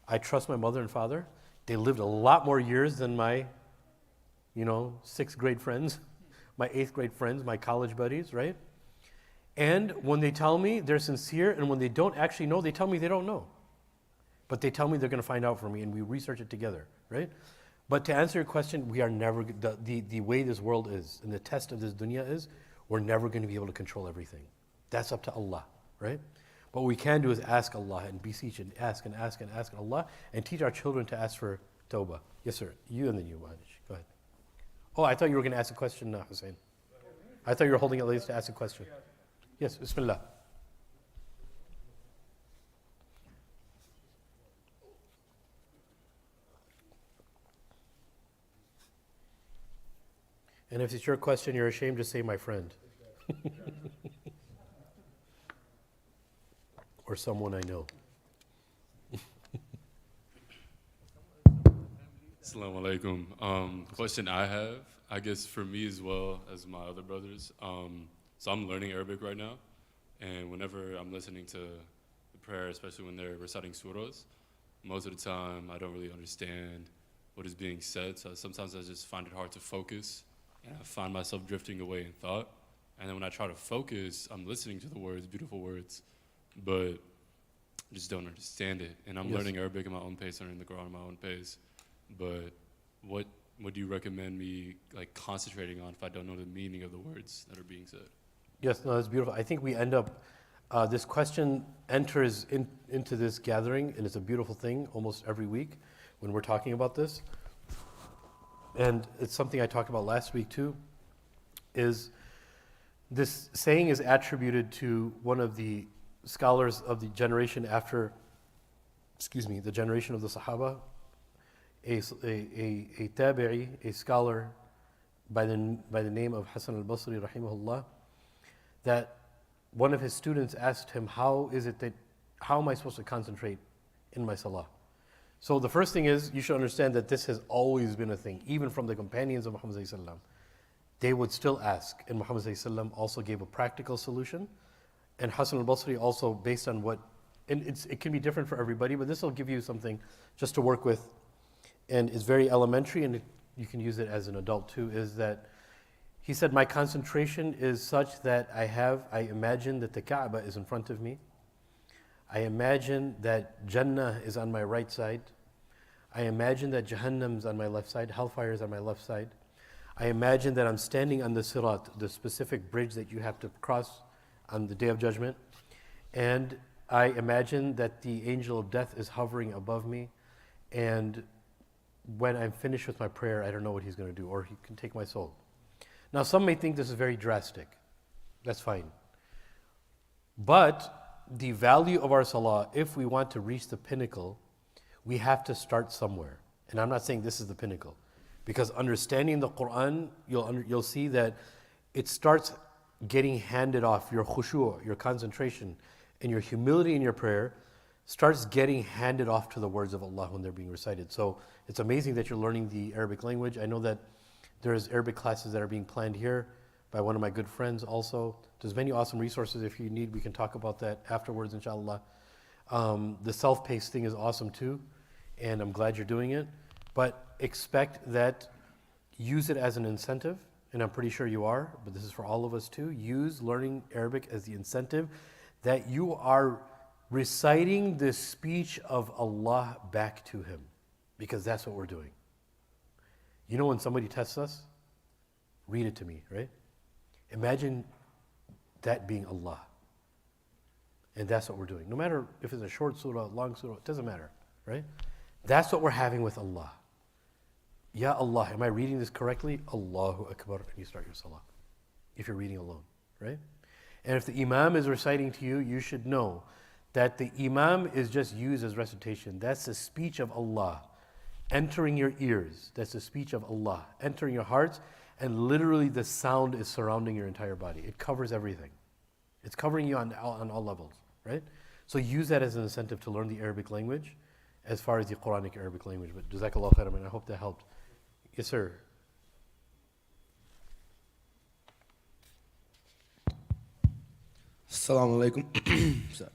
Speaker 1: I trust my mother and father. They lived a lot more years than my, 6th grade friends, my 8th grade friends, my college buddies, right? And when they tell me, they're sincere, and when they don't actually know, they tell me they don't know. But they tell me they're going to find out for me, and we research it together, right? But to answer your question, we are never, the way this world is, and the test of this dunya is, we're never going to be able to control everything. That's up to Allah, right? What we can do is ask Allah and beseech and ask Allah, and teach our children to ask for tawbah. Yes, sir. You and then you, Wadish. Go ahead. Oh, I thought you were going to ask a question, Hussein. I thought you were holding it ladies to ask a question. Yes, Bismillah. And if it's your question, you're ashamed to say my friend. Or someone I know.
Speaker 5: Assalamu alaikum. Question I have, I guess for me as well as my other brothers. So I'm learning Arabic right now, and whenever I'm listening to the prayer, especially when they're reciting surahs, most of the time I don't really understand what is being said. So sometimes I just find it hard to focus, and I find myself drifting away in thought. And then when I try to focus, I'm listening to the words, beautiful words, but I just don't understand it. And I'm learning Arabic at my own pace, learning the Quran at my own pace. But what do you recommend me concentrating on if I don't know the meaning of the words that are being said?
Speaker 1: Yes, no, that's beautiful. I think we end up, this question enters into this gathering, and it's a beautiful thing almost every week when we're talking about this. And it's something I talked about last week too, is this saying is attributed to one of the scholars of the generation after, the generation of the Sahaba, a tabi'i, a scholar by the name of Hassan al-Basri, rahimahullah, that one of his students asked him, how am I supposed to concentrate in my salah? So the first thing is, you should understand that this has always been a thing, even from the companions of Muhammad sallallahu alaihi wasallam. They would still ask, and Muhammad sallallahu alaihi wasallam also gave a practical solution. And Hassan al-Basri also, based on it can be different for everybody, but this will give you something just to work with, and it's very elementary, and you can use it as an adult too, is that he said, my concentration is such that I imagine that the Kaaba is in front of me. I imagine that Jannah is on my right side. I imagine that Jahannam is on my left side, hellfire is on my left side. I imagine that I'm standing on the Sirat, the specific bridge that you have to cross on the Day of Judgment. And I imagine that the angel of death is hovering above me. And when I'm finished with my prayer, I don't know what he's going to do, or he can take my soul. Now, some may think this is very drastic. That's fine. But the value of our salah, if we want to reach the pinnacle, we have to start somewhere. And I'm not saying this is the pinnacle, because understanding the Quran, you'll see that it starts getting handed off. Your khushu', your concentration, and your humility in your prayer starts getting handed off to the words of Allah when they're being recited. So it's amazing that you're learning the Arabic language. I know that there's Arabic classes that are being planned here by one of my good friends also. There's many awesome resources. If you need, we can talk about that afterwards, inshallah. The self-paced thing is awesome too, and I'm glad you're doing it. But expect that, use it as an incentive, and I'm pretty sure you are, but this is for all of us too. Use learning Arabic as the incentive that you are reciting the speech of Allah back to Him, because that's what we're doing. You know when somebody tests us? Read it to me, right? Imagine that being Allah. And that's what we're doing. No matter if it's a short surah, long surah, it doesn't matter, right? That's what we're having with Allah. Ya Allah, am I reading this correctly? Allahu Akbar, and you start your salah. If you're reading alone, right? And if the Imam is reciting to you, you should know that the Imam is just used as recitation. That's the speech of Allah entering your ears. That's the speech of Allah entering your hearts, and literally the sound is surrounding your entire body. It covers everything. It's covering you on all levels, right? So use that as an incentive to learn the Arabic language as far as the Quranic Arabic language. But Jazakallah khairan, I hope that helped. Yes, sir.
Speaker 6: Assalamu alaikum.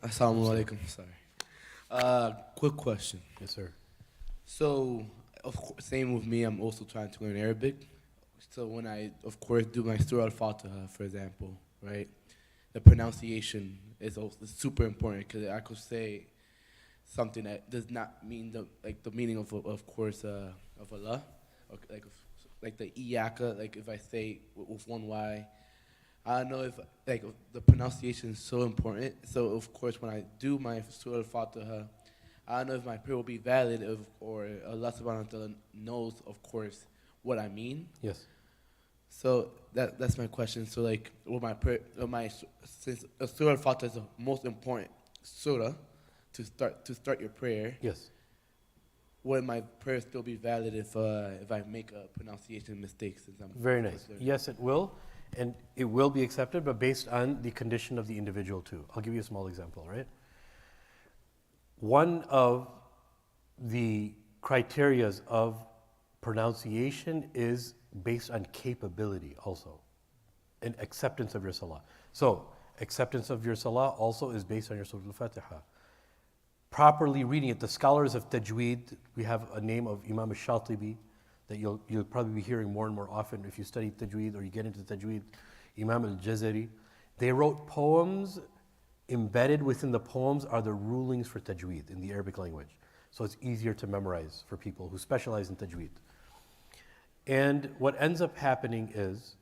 Speaker 6: Assalamu alaikum. Sorry. Quick question.
Speaker 1: Yes, sir.
Speaker 6: So, of course, same with me. I'm also trying to learn Arabic. So when I, of course, do my Surah Al-Fatiha, for example, right? The pronunciation is also super important because I could say something that does not mean the meaning of course, of Allah, or like the iyaka. Like if I say with one y. I don't know if the pronunciation is so important. So of course, when I do my Surah Al-Fatiha, I don't know if my prayer will be valid or Allah Subhanahu wa Taala knows, of course, what I mean.
Speaker 1: Yes.
Speaker 6: So that's my question. So like, will since Surah Al-Fatiha is the most important surah to start your prayer,
Speaker 1: Yes.
Speaker 6: will my prayer still be valid if I make a pronunciation mistake? Since I'm
Speaker 1: Very nice. Yes, it will. And it will be accepted, but based on the condition of the individual too. I'll give you a small example, right? One of the criterias of pronunciation is based on capability also, and acceptance of your salah. So, acceptance of your salah also is based on your Surah Al-Fatiha. Properly reading it, the scholars of Tajweed, we have a name of Imam al-Shatibi, that you'll probably be hearing more and more often if you study Tajweed or you get into Tajweed, Imam al-Jazari. They wrote poems. Embedded within the poems are the rulings for Tajweed in the Arabic language. So it's easier to memorize for people who specialize in Tajweed. And what ends up happening is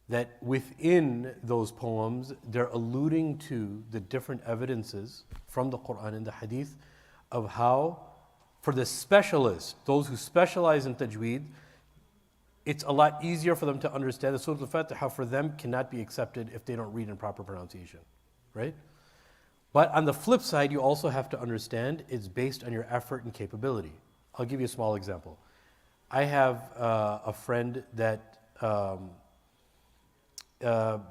Speaker 1: that within those poems, they're alluding to the different evidences from the Quran and the Hadith of how, for the specialists, those who specialize in Tajweed, it's a lot easier for them to understand that Surah Al-Fatiha for them cannot be accepted if they don't read in proper pronunciation, right? But on the flip side, you also have to understand it's based on your effort and capability. I'll give you a small example. I have a friend that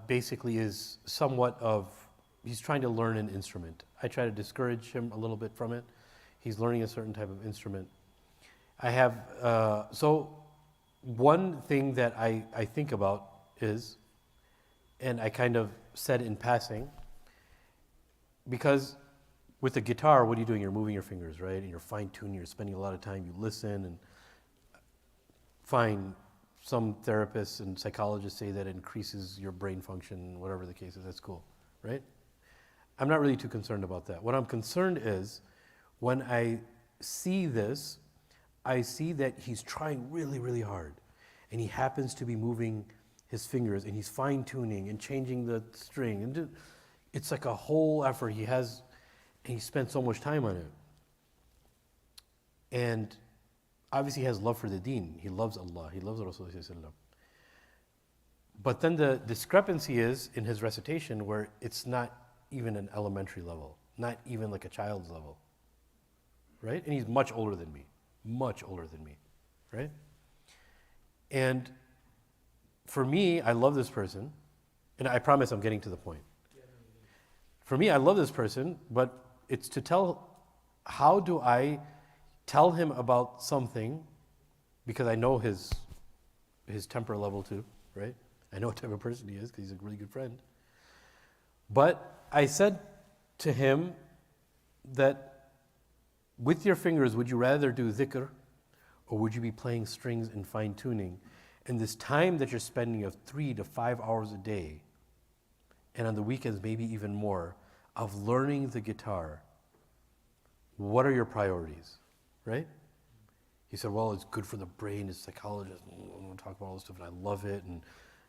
Speaker 1: basically is somewhat of, he's trying to learn an instrument. I try to discourage him a little bit from it. He's learning a certain type of instrument. I have, so one thing that I think about is, and I kind of said in passing, because with the guitar, what are you doing? You're moving your fingers, right? And you're fine-tuning, you're spending a lot of time, you listen, and fine, some therapists and psychologists say that it increases your brain function, whatever the case is, that's cool, right? I'm not really too concerned about that. What I'm concerned is, when I see this, I see that he's trying really, really hard, and he happens to be moving his fingers, and he's fine-tuning and changing the string, and it's like a whole effort he has, and he spent so much time on it. And obviously he has love for the deen. He loves Allah. He loves Rasulullah. But then the discrepancy is in his recitation where it's not even an elementary level, not even like a child's level, right? And he's much older than me, right? And for me, I love this person, and I promise I'm getting to the point. For me, I love this person, but it's to tell, how do I tell him about something, because I know his temper level too, right? I know what type of person he is because he's a really good friend. But I said to him that with your fingers, would you rather do dhikr or would you be playing strings and fine tuning? And this time that you're spending of 3 to 5 hours a day, and on the weekends maybe even more, of learning the guitar, what are your priorities, right? He said, well, it's good for the brain, it's psychologist, I'm going to talk about all this stuff, and I love it, and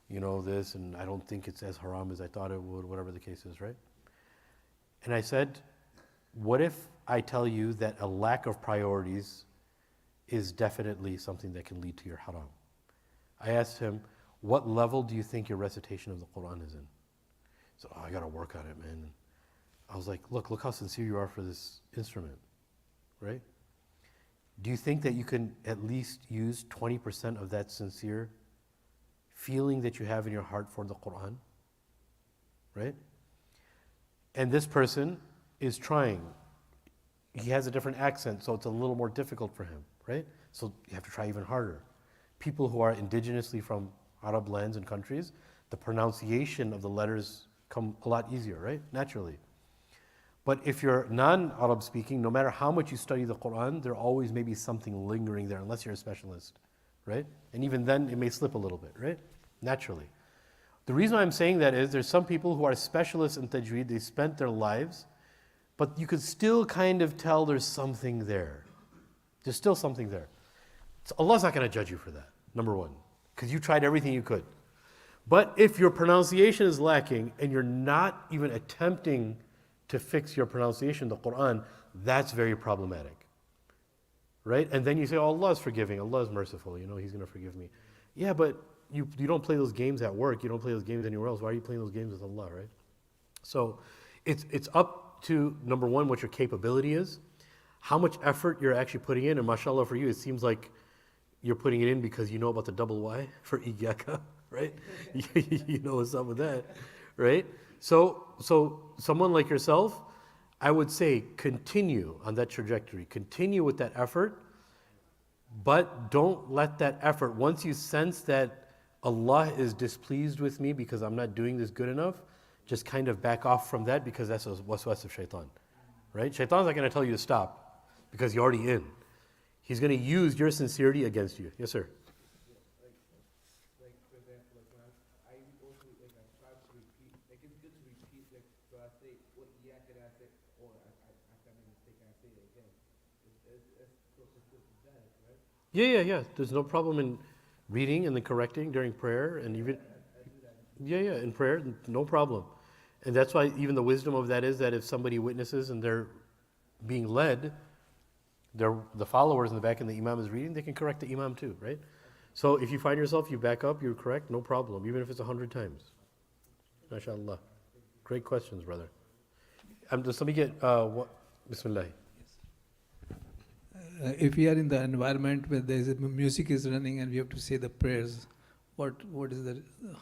Speaker 1: you know this, and I don't think it's as haram as I thought it would, whatever the case is, right? And I said, what if I tell you that a lack of priorities is definitely something that can lead to your haram. I asked him, what level do you think your recitation of the Quran is in? He said, oh, I got to work on it, man. I was like, look how sincere you are for this instrument, right? Do you think that you can at least use 20% of that sincere feeling that you have in your heart for the Quran, right? And this person is trying. He has a different accent, so it's a little more difficult for him, right? So you have to try even harder. People who are indigenously from Arab lands and countries, the pronunciation of the letters come a lot easier, right? Naturally. But if you're non-Arab speaking, no matter how much you study the Quran, there always may be something lingering there, unless you're a specialist, right? And even then, it may slip a little bit, right? Naturally. The reason I'm saying that is there's some people who are specialists in tajweed, they spent their lives, but you could still kind of tell there's something there. There's still something there. So Allah's not going to judge you for that, number one, because you tried everything you could. But if your pronunciation is lacking and you're not even attempting to fix your pronunciation, the Quran, that's very problematic, right? And then you say, oh, Allah is forgiving, Allah is merciful, He's going to forgive me. Yeah, but you don't play those games at work, you don't play those games anywhere else. Why are you playing those games with Allah, right? So it's up to, number one, what your capability is, how much effort you're actually putting in, and mashallah for you, it seems like you're putting it in because you know about the double Y for Iyaka, right? You know what's up with that, right? So someone like yourself, I would say continue on that trajectory. Continue with that effort, but don't let that effort, once you sense that Allah is displeased with me because I'm not doing this good enough, just kind of back off from that because that's a waswas of shaitan, right? Shaitan's not going to tell you to stop because you're already in. He's going to use your sincerity against you. Yes, sir.
Speaker 6: Like for example, like when I also like I try to repeat. Like it's good to repeat. Like so I say what yeah could I say or I made a mistake and I say it again. It's so systematic, right?
Speaker 1: Yeah. There's no problem in reading and then correcting during prayer and even in prayer, no problem. And that's why even the wisdom of that is that if somebody witnesses and they're being led, the followers in the back and the imam is reading, they can correct the imam too, right? So if you find yourself, you back up, you're correct, no problem, even if it's 100 times. MashaAllah. Great questions, brother. Does somebody get, Bismillah.
Speaker 4: If we are in the environment where music is running and we have to say the prayers,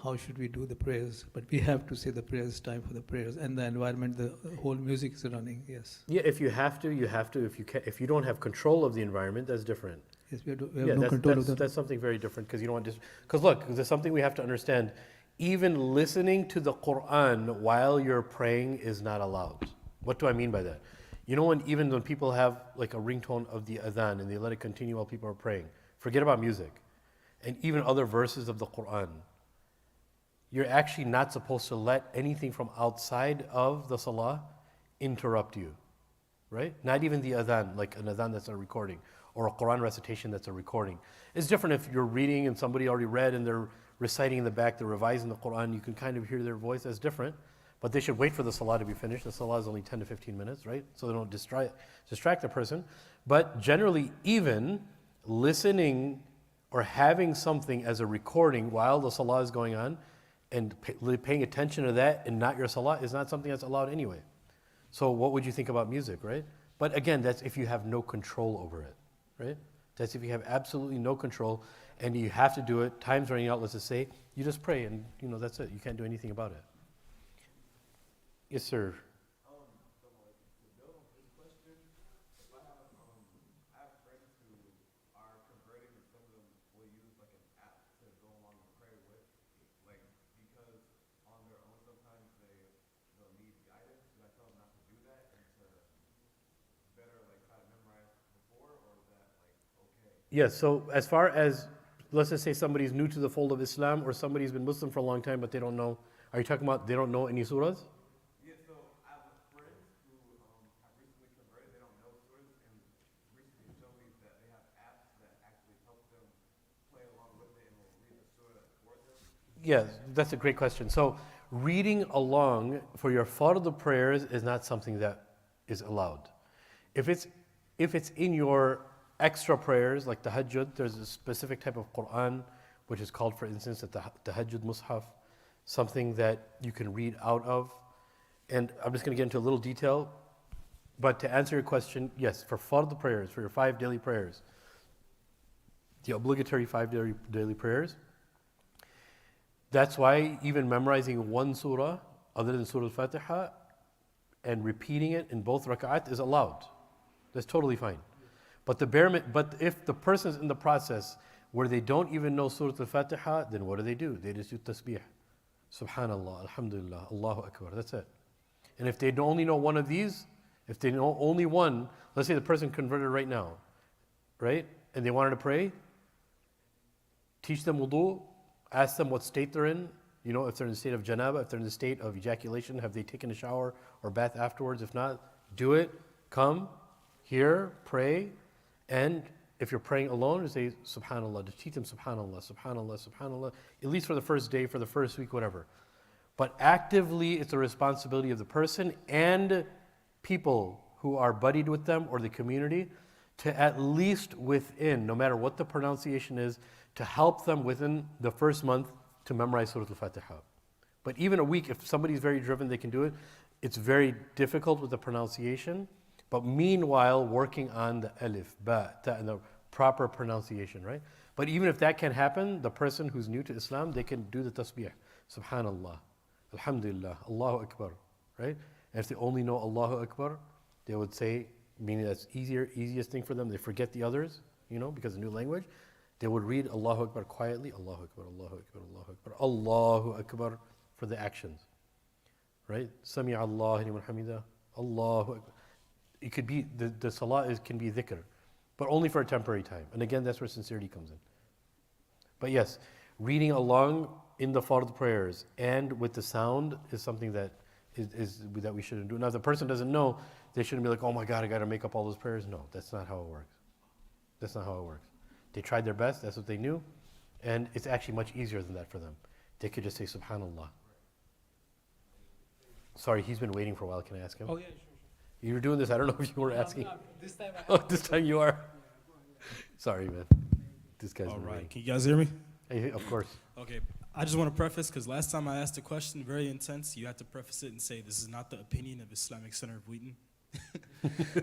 Speaker 4: how should we do the prayers? But we have to say the prayers, time for the prayers, and the environment, the whole music is running, yes.
Speaker 1: Yeah, if you have to, you have to. If you don't have control of the environment, that's different.
Speaker 4: Yes, we have no control of that.
Speaker 1: That's something very different because you don't want to. Because look, there's something we have to understand. Even listening to the Quran while you're praying is not allowed. What do I mean by that? Even when people have like a ringtone of the adhan and they let it continue while people are praying, forget about music. And even other verses of the Quran, you're actually not supposed to let anything from outside of the salah interrupt you, right? Not even the adhan, like an adhan that's a recording, or a Quran recitation that's a recording. It's different if you're reading and somebody already read and they're reciting in the back, they're revising the Quran, you can kind of hear their voice, that's different. But they should wait for the salah to be finished. The salah is only 10 to 15 minutes, right? So they don't distract the person. But generally, even listening or having something as a recording while the salah is going on and paying attention to that and not your salah is not something that's allowed anyway. So what would you think about music, right? But again, that's if you have no control over it, right? That's if you have absolutely no control and you have to do it, time's running out, let's just say, you just pray and that's it. You can't do anything about it. Yes, sir. Yes, so as far as, let's just say somebody's new to the fold of Islam or somebody's been Muslim for a long time but they don't know, are you talking about they don't know any surahs?
Speaker 3: Yeah, so I have friends who have recently converted, they don't know surahs, and recently showed me that they have apps that actually help them play along with it and will read the surah for them.
Speaker 1: Yes, that's a great question. So reading along for your fard prayers is not something that is allowed. If it's in your extra prayers like tahajjud. There's a specific type of Quran which is called, for instance, the tahajjud mushaf, something that you can read out of. And I'm just going to get into a little detail. But to answer your question, yes, for fard prayers, for your 5 daily prayers, the obligatory 5 daily prayers, that's why even memorizing one surah other than Surah Al-Fatiha and repeating it in both rak'at is allowed. That's totally fine. But if the person's in the process where they don't even know Surah Al-Fatiha, then what do? They just do tasbih. Subhanallah, Alhamdulillah, Allahu Akbar. That's it. And if they only know one of these, if they know only one, let's say the person converted right now, right? And they wanted to pray, teach them wudu, ask them what state they're in. You know, if they're in the state of janaba, if they're in the state of ejaculation, have they taken a shower or bath afterwards? If not, do it. Come here, pray, and if you're praying alone, say subhanallah. Just teach them subhanallah, subhanallah, subhanallah, at least for the first day, for the first week, whatever. But actively, it's a responsibility of the person and people who are buddied with them or the community to at least within, no matter what the pronunciation is, to help them within the first month to memorize Surah Al-Fatiha. But even a week, if somebody's very driven, they can do it. It's very difficult with the pronunciation, but meanwhile, working on the alif, ba, ta, and the proper pronunciation, right? But even if that can happen, the person who's new to Islam, they can do the tasbih. Subhanallah, Alhamdulillah, Allahu Akbar, right? And if they only know Allahu Akbar, they would say, meaning that's easiest thing for them. They forget the others, you know, because of new language. They would read Allahu Akbar quietly, Allahu Akbar, Allahu Akbar, Allahu Akbar, Allahu Akbar for the actions, right? Sami Allah liman hamida, Allahu Akbar. It could be, the salah can be dhikr, but only for a temporary time. And again, that's where sincerity comes in. But yes, reading along in the fard prayers and with the sound is something that that we shouldn't do. Now, if the person doesn't know, they shouldn't be like, oh my God, I got to make up all those prayers. No, that's not how it works. That's not how it works. They tried their best, that's what they knew, and it's actually much easier than that for them. They could just say subhanallah. Sorry, he's been waiting for a while. Can I ask him?
Speaker 2: Oh, yeah, sure.
Speaker 1: You were doing this, I don't know if you were asking.
Speaker 2: No, this time I
Speaker 1: Oh, this time you are. Sorry, man. This guy's
Speaker 7: All
Speaker 1: been
Speaker 7: right,
Speaker 1: waiting.
Speaker 7: can you guys hear me?
Speaker 1: Hey, of course.
Speaker 7: Okay, I just want to preface, because last time I asked a question, very intense, you had to preface it and say, this is not the opinion of Islamic Center of Wheaton.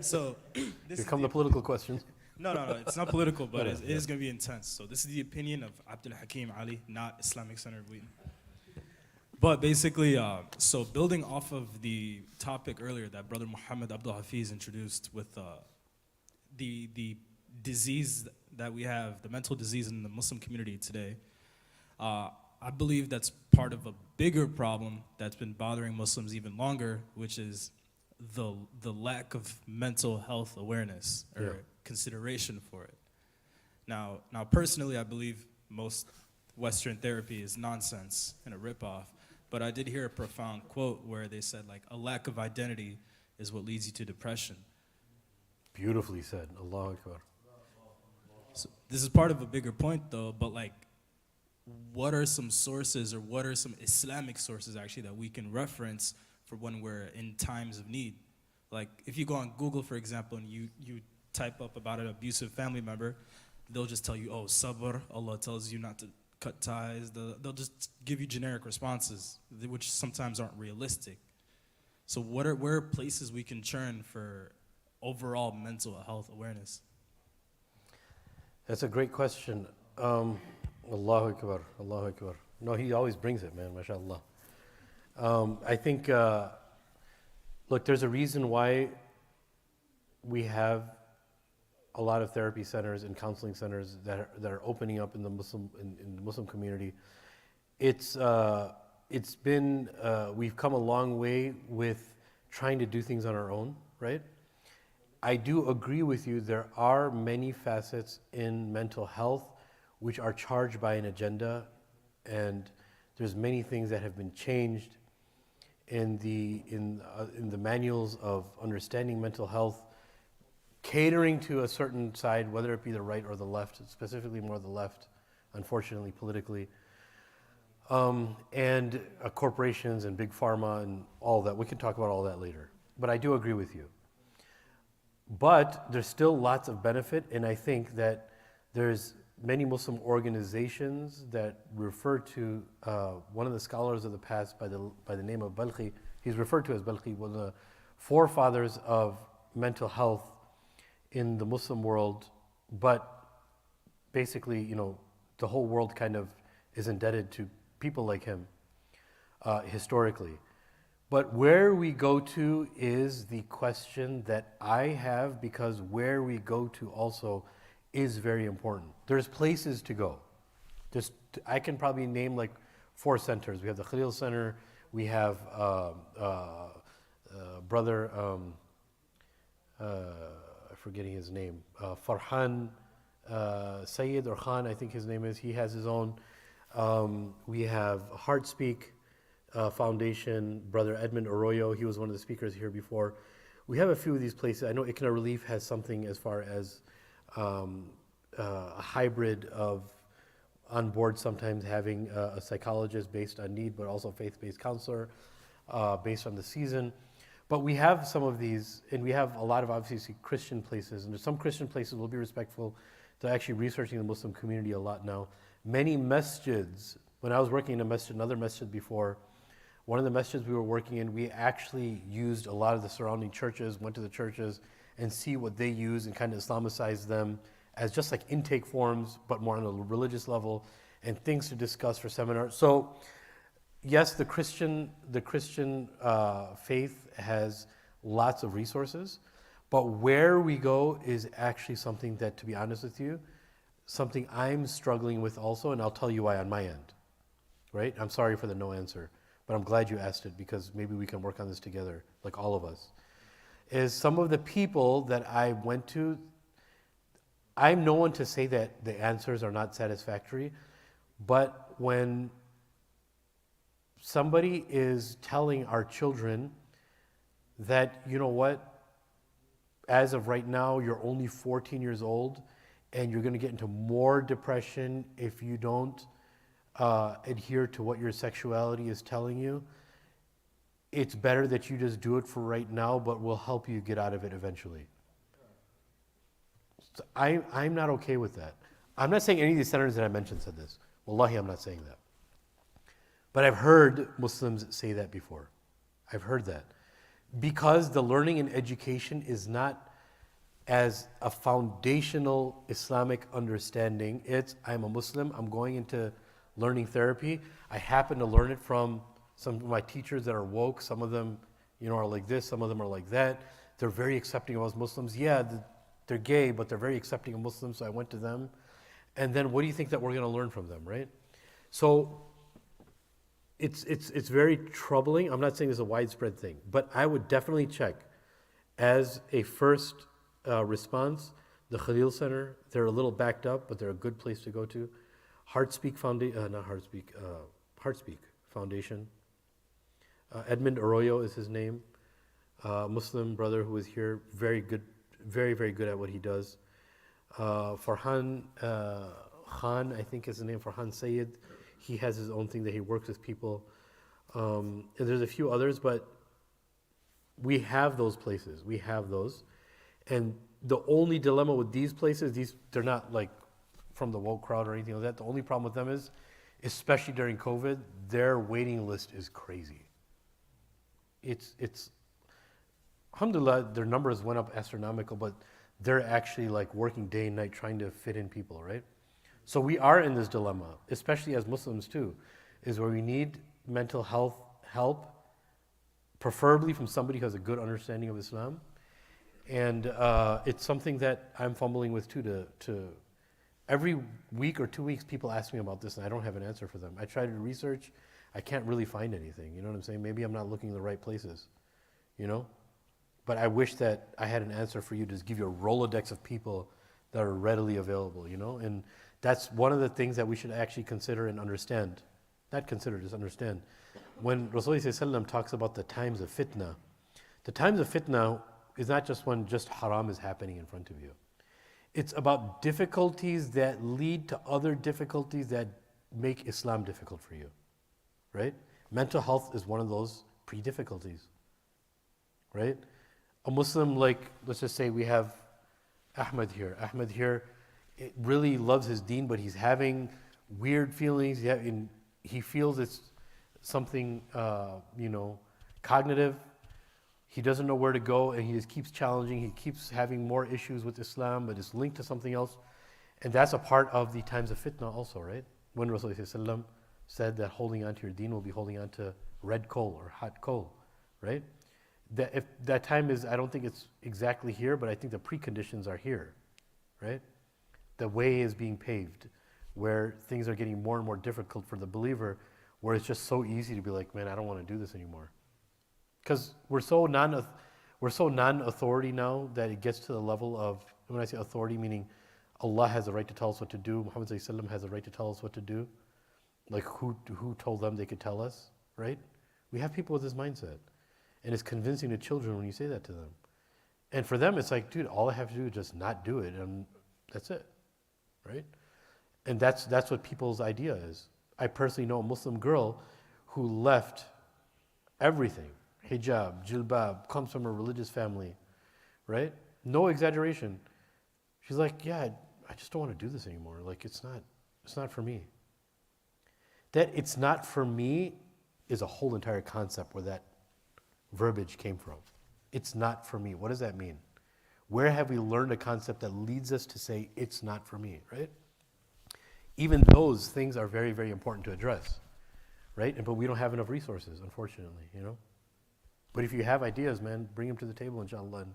Speaker 7: So, this
Speaker 1: Here
Speaker 7: is
Speaker 1: come
Speaker 7: the,
Speaker 1: the political questions.
Speaker 7: no, it's not political, but
Speaker 1: No,
Speaker 7: it
Speaker 1: yeah.
Speaker 7: is going to be intense. So this is the opinion of Abdul Hakim Ali, not Islamic Center of Wheaton. But basically, so building off of the topic earlier that Brother Muhammad Abdul Hafiz introduced with the disease that we have, the mental disease in the Muslim community today, I believe that's part of a bigger problem that's been bothering Muslims even longer, which is the lack of mental health awareness or
Speaker 1: Yeah.
Speaker 7: consideration for it. Now personally, I believe most Western therapy is nonsense and a ripoff. But I did hear a profound quote where they said, like, a lack of identity is what leads you to depression.
Speaker 1: Beautifully said. Allahu Akbar.
Speaker 7: So this is part of a bigger point, though, but, like, what are some sources or what are some Islamic sources, actually, that we can reference for when we're in times of need? Like, if you go on Google, for example, and you type up about an abusive family member, they'll just tell you, oh, sabr, Allah tells you not to cut ties. They'll just give you generic responses, which sometimes aren't realistic. So where are places we can churn for overall mental health awareness?
Speaker 1: That's a great question. Allahu Akbar, Allahu Akbar. No, he always brings it, man, mashallah. I think, look, there's a reason why we have a lot of therapy centers and counseling centers that are opening up in the Muslim community. It's been, we've come a long way with trying to do things on our own, right? I do agree with you, there are many facets in mental health which are charged by an agenda, and there's many things that have been changed in the manuals of understanding mental health, catering to a certain side, whether it be the right or the left, specifically more the left, unfortunately, politically, and corporations and big pharma and all that. We can talk about all that later. But I do agree with you. But there's still lots of benefit, and I think that there's many Muslim organizations that refer to one of the scholars of the past by the name of Balkhi. He's referred to as Balkhi, one of the forefathers of mental health in the Muslim world. But basically, you know, the whole world kind of is indebted to people like him historically. But where we go to is the question that I have, because where we go to also is very important. There's places to go. I can probably name like 4 centers. We have the Khalil Center. We have brother, I'm forgetting his name, Farhan Sayyid or Khan, I think his name is. He has his own. We have Heartspeak Foundation, Brother Edmund Arroyo. He was one of the speakers here before. We have a few of these places. I know Ikna Relief has something as far as a hybrid of on board, sometimes having a psychologist based on need, but also faith-based counselor based on the season. But we have some of these, and we have a lot of obviously Christian places, and there's some Christian places will be respectful to actually researching the Muslim community a lot now. Many masjids, when I was working in a masjid, another masjid before, one of the masjids we were working in, we actually used a lot of the surrounding churches, went to the churches and see what they use and kind of Islamicize them as just like intake forms, but more on a religious level, and things to discuss for seminars. So yes, the Christian faith has lots of resources, but where we go is actually something that, to be honest with you, something I'm struggling with also, and I'll tell you why on my end, right? I'm sorry for the no answer, but I'm glad you asked it, because maybe we can work on this together, like all of us. Is some of the people that I went to, I'm no one to say that the answers are not satisfactory, but when somebody is telling our children that, you know what, as of right now, you're only 14 years old, and you're going to get into more depression if you don't adhere to what your sexuality is telling you. It's better that you just do it for right now, but we'll help you get out of it eventually. So I'm not okay with that. I'm not saying any of these senators that I mentioned said this. Wallahi, I'm not saying that. But I've heard Muslims say that before. I've heard that. Because the learning and education is not as a foundational Islamic understanding. It's, I'm a Muslim, I'm going into learning therapy. I happen to learn it from some of my teachers that are woke. Some of them, you know, are like this, some of them are like that. They're very accepting of us Muslims. Yeah, they're gay, but they're very accepting of Muslims, so I went to them. And then what do you think that we're going to learn from them, right? So it's very troubling. I'm not saying it's a widespread thing, but I would definitely check as a first response, the Khalil Center. They're a little backed up, but they're a good place to go to. Heartspeak Foundation. Edmund Arroyo is his name. Muslim brother who is here, very good, very, very good at what he does. Farhan Khan, I think is the name, Farhan Sayyid. He has his own thing that he works with people. And there's a few others, but we have those places. We have those. And the only dilemma with these places, they're not like from the woke crowd or anything like that. The only problem with them is, especially during COVID, their waiting list is crazy. It's alhamdulillah, their numbers went up astronomical, but they're actually like working day and night trying to fit in people, right? So we are in this dilemma, especially as Muslims too, is where we need mental health help, preferably from somebody who has a good understanding of Islam. And it's something that I'm fumbling with too. To every week or 2 weeks, people ask me about this, and I don't have an answer for them. I try to research, I can't really find anything. You know what I'm saying? Maybe I'm not looking in the right places, you know? But I wish that I had an answer for you to just give you a Rolodex of people that are readily available, you know? And that's one of the things that we should actually consider and understand. Not consider, just understand. When Rasulullah talks about the times of fitna, the times of fitna is not just when just haram is happening in front of you. It's about difficulties that lead to other difficulties that make Islam difficult for you, right? Mental health is one of those pre-difficulties, right? A Muslim, like, let's just say we have Ahmed here. Ahmed here really loves his deen, but he's having weird feelings. He feels it's something, cognitive. He doesn't know where to go, and he just keeps challenging. He keeps having more issues with Islam, but it's linked to something else. And that's a part of the times of fitna also, right? When Rasulullah said that holding on to your deen will be holding on to red coal or hot coal, right? If that time is, I don't think it's exactly here, but I think the preconditions are here, right? The way is being paved, where things are getting more and more difficult for the believer, where it's just so easy to be like, man, I don't want to do this anymore. Because we're so non-authority now that it gets to the level of, when I say authority, meaning Allah has the right to tell us what to do, Muhammad ﷺ has the right to tell us what to do. Like who told them they could tell us, right? We have people with this mindset. And it's convincing to children when you say that to them. And for them, it's like, dude, all I have to do is just not do it, and that's it, right? And that's what people's idea is. I personally know a Muslim girl who left everything, hijab, jilbab, comes from a religious family, right? No exaggeration. She's like, yeah, I just don't want to do this anymore. Like, it's not for me. That it's not for me is a whole entire concept where that verbiage came from. It's not for me. What does that mean? Where have we learned a concept that leads us to say it's not for me, right? Even those things are very, very important to address, right? But we don't have enough resources, unfortunately, But if you have ideas, man, bring them to the table, inshallah, and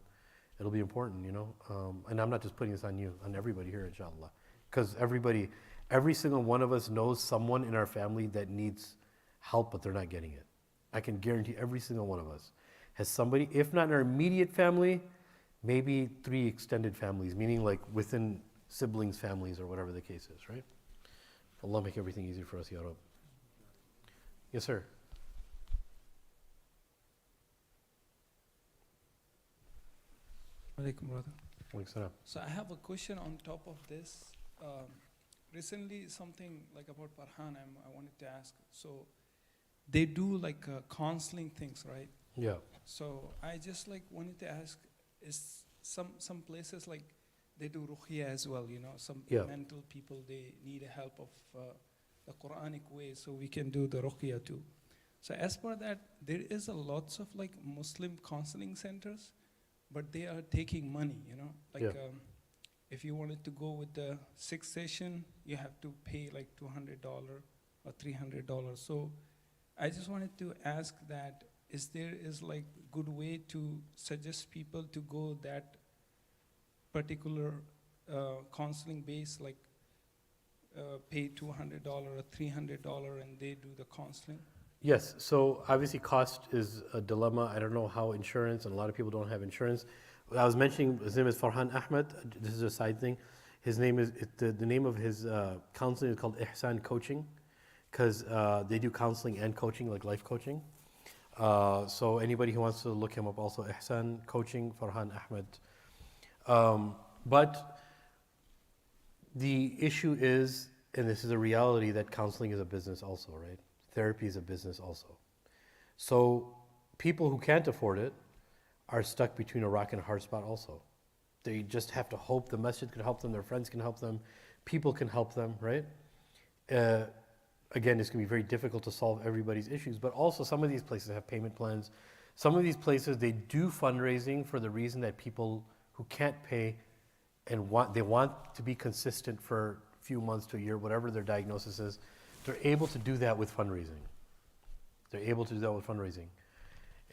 Speaker 1: it'll be important, And I'm not just putting this on you, on everybody here, inshallah. Because every single one of us knows someone in our family that needs help, but they're not getting it. I can guarantee every single one of us has somebody, if not in our immediate family, maybe 3 extended families, meaning like within siblings, families, or whatever the case is, right? Allah make everything easy for us, Ya Rab. Yes, sir.
Speaker 8: Alaikum, brother.
Speaker 1: Walaikum salam.
Speaker 8: So I have a question on top of this. Recently, something like about Farhan, I wanted to ask. So they do like counseling things, right?
Speaker 1: Yeah.
Speaker 8: So I just wanted to ask, is some places like they do ruqya as well, some
Speaker 1: Yeah.
Speaker 8: mental people, they need help of the Quranic way, so we can do the ruqya too. So as per that, there is a lots of Muslim counseling centers, but they are taking money,
Speaker 1: Yeah.
Speaker 8: If you wanted to go with the 6th session, you have to pay like $200 or $300. So I just wanted to ask that, is good way to suggest people to go that particular counseling base, pay $200 or $300 and they do the counseling?
Speaker 1: Yes, so obviously cost is a dilemma. I don't know how insurance, and a lot of people don't have insurance. I was mentioning his name is Farhan Ahmed. This is a side thing. His name is, the name of his counseling is called Ihsan Coaching, because they do counseling and coaching, like life coaching. So anybody who wants to look him up, also Ihsan Coaching, Farhan Ahmed. But the issue is, and this is a reality, that counseling is a business also, right? Therapy is a business also. So people who can't afford it are stuck between a rock and a hard spot also. They just have to hope the masjid can help them, their friends can help them, people can help them, right? Again, it's going to be very difficult to solve everybody's issues, but also some of these places have payment plans. Some of these places, they do fundraising for the reason that people who can't pay and they want to be consistent for a few months to a year, whatever their diagnosis is, they're able to do that with fundraising.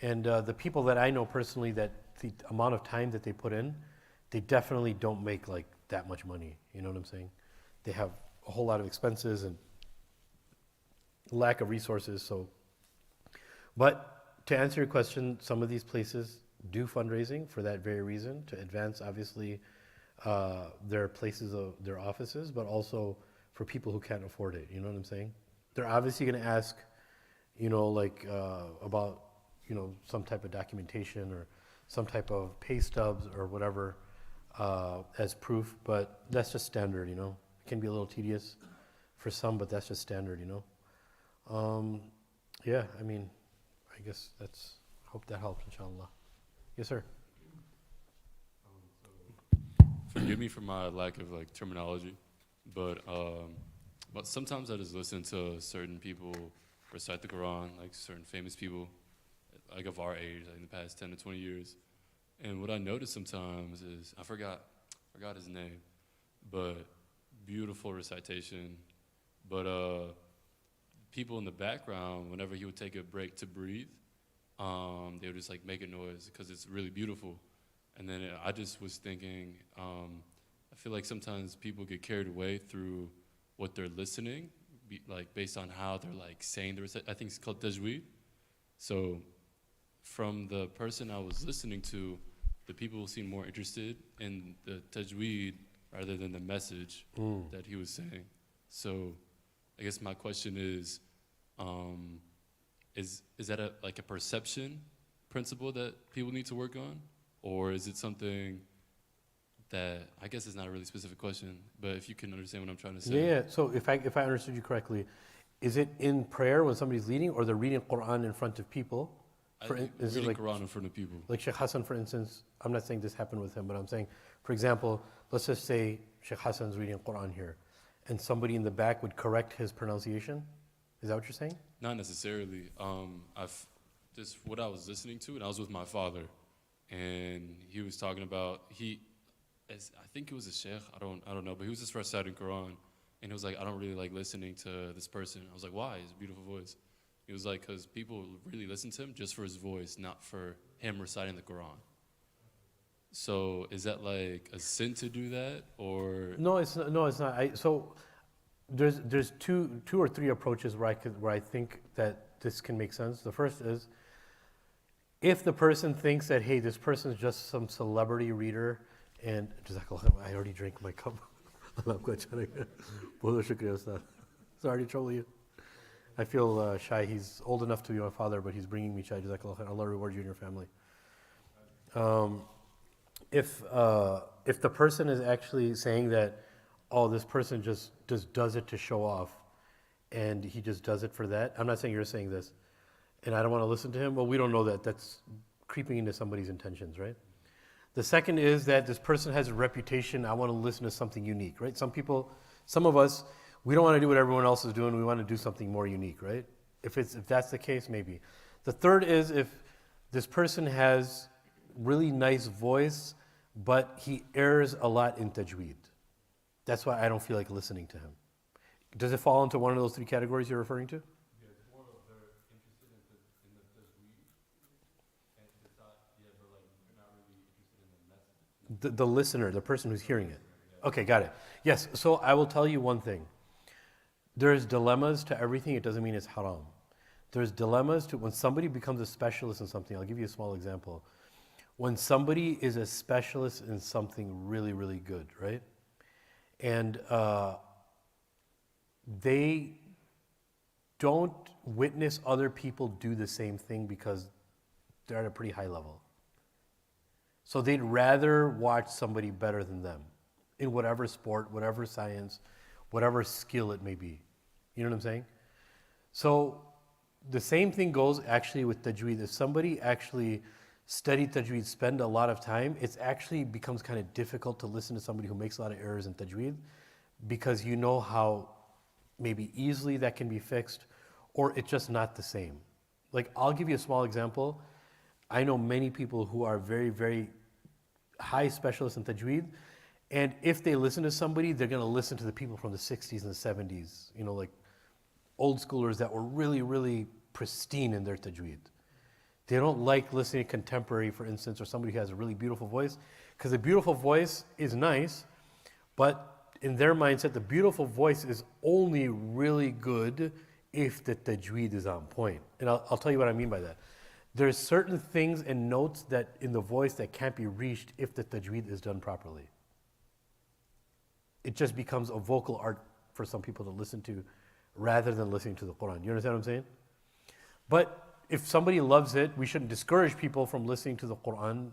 Speaker 1: And the people that I know personally, that the amount of time that they put in, they definitely don't make that much money. You know what I'm saying? They have a whole lot of expenses and lack of resources. So, but to answer your question, some of these places do fundraising for that very reason, to advance obviously their places of their offices, but also for people who can't afford it. You know what I'm saying? They're obviously going to ask, about, some type of documentation or some type of pay stubs or whatever as proof, but that's just standard, It can be a little tedious for some, but that's just standard, Yeah, I guess hope that helps, inshallah. Yes, sir.
Speaker 5: forgive me for my lack of like terminology, but sometimes I just listen to certain people recite the Quran, like certain famous people, like of our age, like in the past 10 to 20 years. And what I notice sometimes is, I forgot his name, but beautiful recitation. But people in the background, whenever he would take a break to breathe, they would just like make a noise because it's really beautiful. And then I just was thinking, I feel like sometimes people get carried away through what they're listening, like based on how they're like saying the recitation. I think it's called tajweed. So from the person I was listening to, the people seemed more interested in the tajweed rather than the message that he was saying. So I guess my question is that a perception principle that people need to work on? Or is it something that, I guess it's not a really specific question, but if you can understand what I'm trying to say.
Speaker 1: Yeah. So if I understood you correctly, is it in prayer when somebody's leading, or they're reading Quran in front of people?
Speaker 5: I think
Speaker 1: Is it
Speaker 5: reading
Speaker 1: like
Speaker 5: Quran in front of people.
Speaker 1: Like Sheikh Hassan, for instance, I'm not saying this happened with him, but I'm saying, for example, let's just say Sheikh Hassan's reading Quran here, and somebody in the back would correct his pronunciation. Is that what you're saying?
Speaker 5: Not necessarily. I've just what I was listening to, and I was with my father, and he was talking about I think it was a sheikh. I don't know, but he was just reciting Quran, and he was like, I don't really like listening to this person. I was like, why? His beautiful voice. He was like, because people really listen to him just for his voice, not for him reciting the Quran. So is that like a sin to do that, or
Speaker 1: No, it's not. No, it's not. So there's two or three approaches where I think that this can make sense. The first is, if the person thinks that, hey, this person is just some celebrity reader, and I already drank my cup. Sorry to trouble you. I feel shy. He's old enough to be my father, but he's bringing me chai. Allah reward you and your family. If the person is actually saying that, oh, this person just does it to show off, and he just does it for that. I'm not saying you're saying this, and I don't want to listen to him. Well, we don't know that. That's creeping into somebody's intentions, right? The second is that this person has a reputation. I want to listen to something unique, right? Some of us, we don't want to do what everyone else is doing. We want to do something more unique, right? If that's the case, maybe. The third is if this person has really nice voice, but he errs a lot in tajweed. That's why I don't feel like listening to him. Does it fall into one of those three categories you're referring to?
Speaker 5: yeah, it's more of they're interested in the tajweed, and it's not, yeah, but like they're not really interested in the message.
Speaker 1: The listener, the person who's hearing it. Okay, got it. Yes, so I will tell you one thing. There's dilemmas to everything. It doesn't mean it's haram. There's dilemmas to when somebody becomes a specialist in something. I'll give you a small example. When somebody is a specialist in something really, really good, right? And they don't witness other people do the same thing because they're at a pretty high level. So they'd rather watch somebody better than them in whatever sport, whatever science, whatever skill it may be. You know what I'm saying? So the same thing goes actually with tajweed. If somebody actually studied tajweed, spend a lot of time, it actually becomes kind of difficult to listen to somebody who makes a lot of errors in tajweed, because you know how maybe easily that can be fixed, or it's just not the same. Like, I'll give you a small example. I know many people who are very, very high specialists in tajweed, and if they listen to somebody, they're going to listen to the people from the 60s and the 70s, you know, like old schoolers that were really, really pristine in their tajweed. They don't like listening to contemporary, for instance, or somebody who has a really beautiful voice, because a beautiful voice is nice, but in their mindset, the beautiful voice is only really good if the tajweed is on point. And I'll tell you what I mean by that. There's certain things and notes that in the voice that can't be reached if the tajweed is done properly. It just becomes a vocal art for some people to listen to rather than listening to the Quran. You understand what I'm saying? But if somebody loves it, we shouldn't discourage people from listening to the Quran,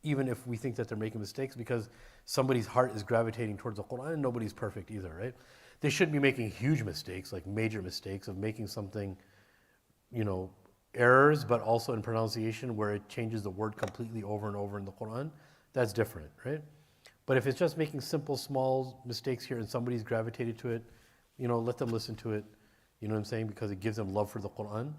Speaker 1: even if we think that they're making mistakes, because somebody's heart is gravitating towards the Quran, and nobody's perfect either, right? They shouldn't be making huge mistakes, like major mistakes of making something, you know, errors, but also in pronunciation where it changes the word completely over and over in the Quran. That's different, right? But if it's just making simple, small mistakes here and somebody's gravitated to it, let them listen to it. You know what I'm saying? Because it gives them love for the Quran.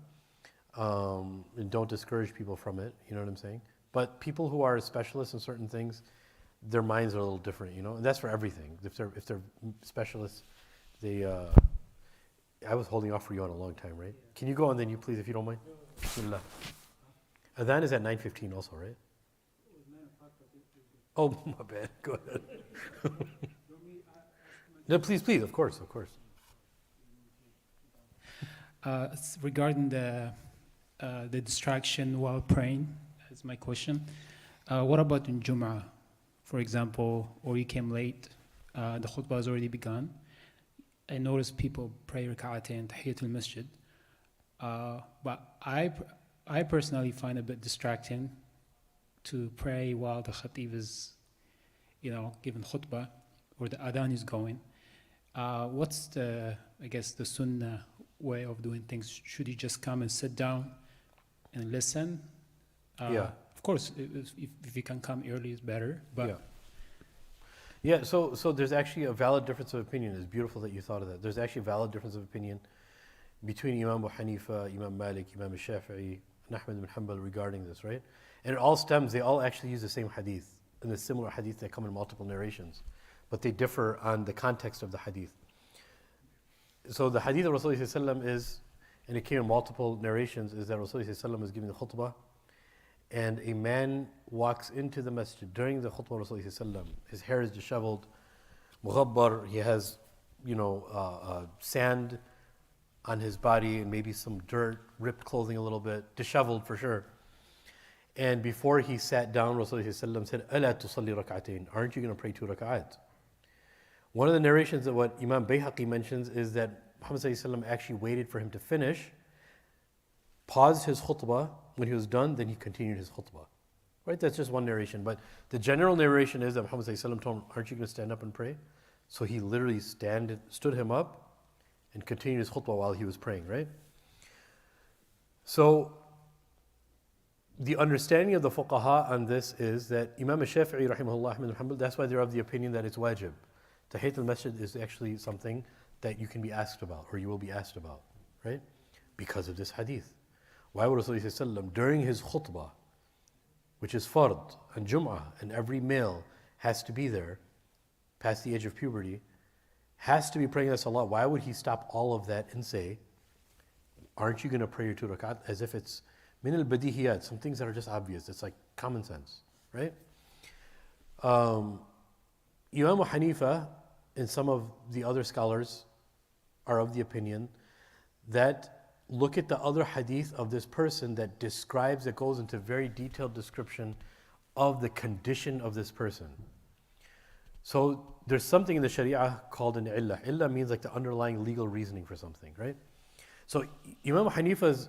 Speaker 1: And don't discourage people from it. You know what I'm saying? But people who are specialists in certain things, their minds are a little different, And that's for everything. If they're specialists, they. I was holding off for you on a long time, right? Can you go on then, you please, if you don't mind? Bismillah. Adhan is at 9:15 also, right? Oh, my bad. Go ahead. No, please, of course.
Speaker 9: It's regarding the distraction while praying, is my question. What about in Jum'ah, for example, or you came late, the khutbah has already begun. I noticed people pray rak'atayn tahiyatul masjid, but I personally find it a bit distracting to pray while the khatib is, giving khutbah or the adhan is going. What's the sunnah way of doing things? Should you just come and sit down and listen?
Speaker 1: Yeah.
Speaker 9: Of course, if you can come early, it's better. But
Speaker 1: Yeah, so there's actually a valid difference of opinion. It's beautiful that you thought of that. There's actually a valid difference of opinion between Imam Abu Hanifa, Imam Malik, Imam Shafi'i, and Ahmad bin Hanbal regarding this, right? And it all stems, they all actually use the same hadith, and the similar hadith that come in multiple narrations, but they differ on the context of the hadith. So the hadith of Rasulullah is, and it came in multiple narrations, is that Rasulullah is giving the khutbah, and a man walks into the masjid during the khutbah of Rasulullah. His hair is disheveled, mughabbar, he has, sand on his body and maybe some dirt, ripped clothing a little bit, disheveled for sure. And before he sat down, Rasulullah said, "Ala tusalli rak'atayn?" Aren't you going to pray 2 rak'at? One of the narrations of what Imam Bayhaqi mentions is that Muhammad ﷺ actually waited for him to finish, paused his khutbah. When he was done, then he continued his khutbah. Right? That's just one narration. But the general narration is that Muhammad ﷺ told him, "Aren't you going to stand up and pray?" So he literally stood him up and continued his khutbah while he was praying, right? So the understanding of the fuqaha on this is that Imam Shafi'i, rahimahullah, Ahmad bin Hanbal, that's why they're of the opinion that it's wajib. Tahiyat al-masjid is actually something that you can be asked about, or you will be asked about, right? Because of this hadith. Why would Rasulullah during his khutbah, which is fard and Jum'ah, and every male has to be there, past the age of puberty, has to be praying that salah, why would he stop all of that and say, "Aren't you going to pray your 2 rakat?" As if it's min al-badihiyat, some things that are just obvious. It's like common sense, right? Imam Abu Hanifa and some of the other scholars are of the opinion that look at the other hadith of this person that goes into very detailed description of the condition of this person. So there's something in the Sharia called an illah. Illah means like the underlying legal reasoning for something, right? So Imam Hanifa's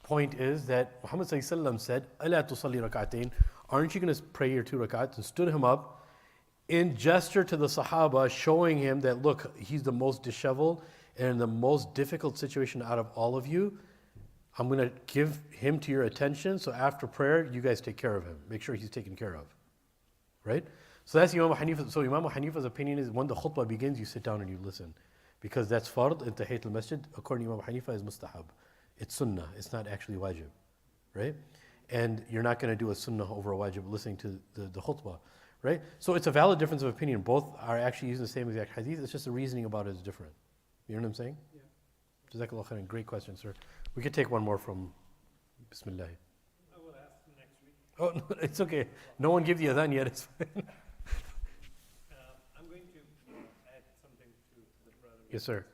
Speaker 1: point is that Muhammad ﷺ said, "Ala tusalli rak'atayn?" Aren't you going to pray your 2 rak'ats? And stood him up in gesture to the Sahaba, showing him that, look, he's the most disheveled and in the most difficult situation out of all of you. I'm going to give him to your attention, so after prayer, you guys take care of him. Make sure he's taken care of. Right? So that's Imam Hanifa. So Imam Hanifa's opinion is when the khutbah begins, you sit down and you listen. Because that's fard, and Tahiyat al-Masjid, according to Imam Hanifa, is mustahab. It's sunnah, it's not actually wajib. Right? And you're not going to do a sunnah over a wajib listening to the khutbah. Right? So it's a valid difference of opinion. Both are actually using the same exact hadith, it's just the reasoning about it is different. You know what I'm saying? Yeah. Jazakallah khairan. Great question, sir. We could take one more from Bismillah.
Speaker 10: I will ask next week.
Speaker 1: Oh, no, it's okay. No one gave the adhan yet. It's fine.
Speaker 10: I'm going to add something to the brother.
Speaker 1: Yes, sir.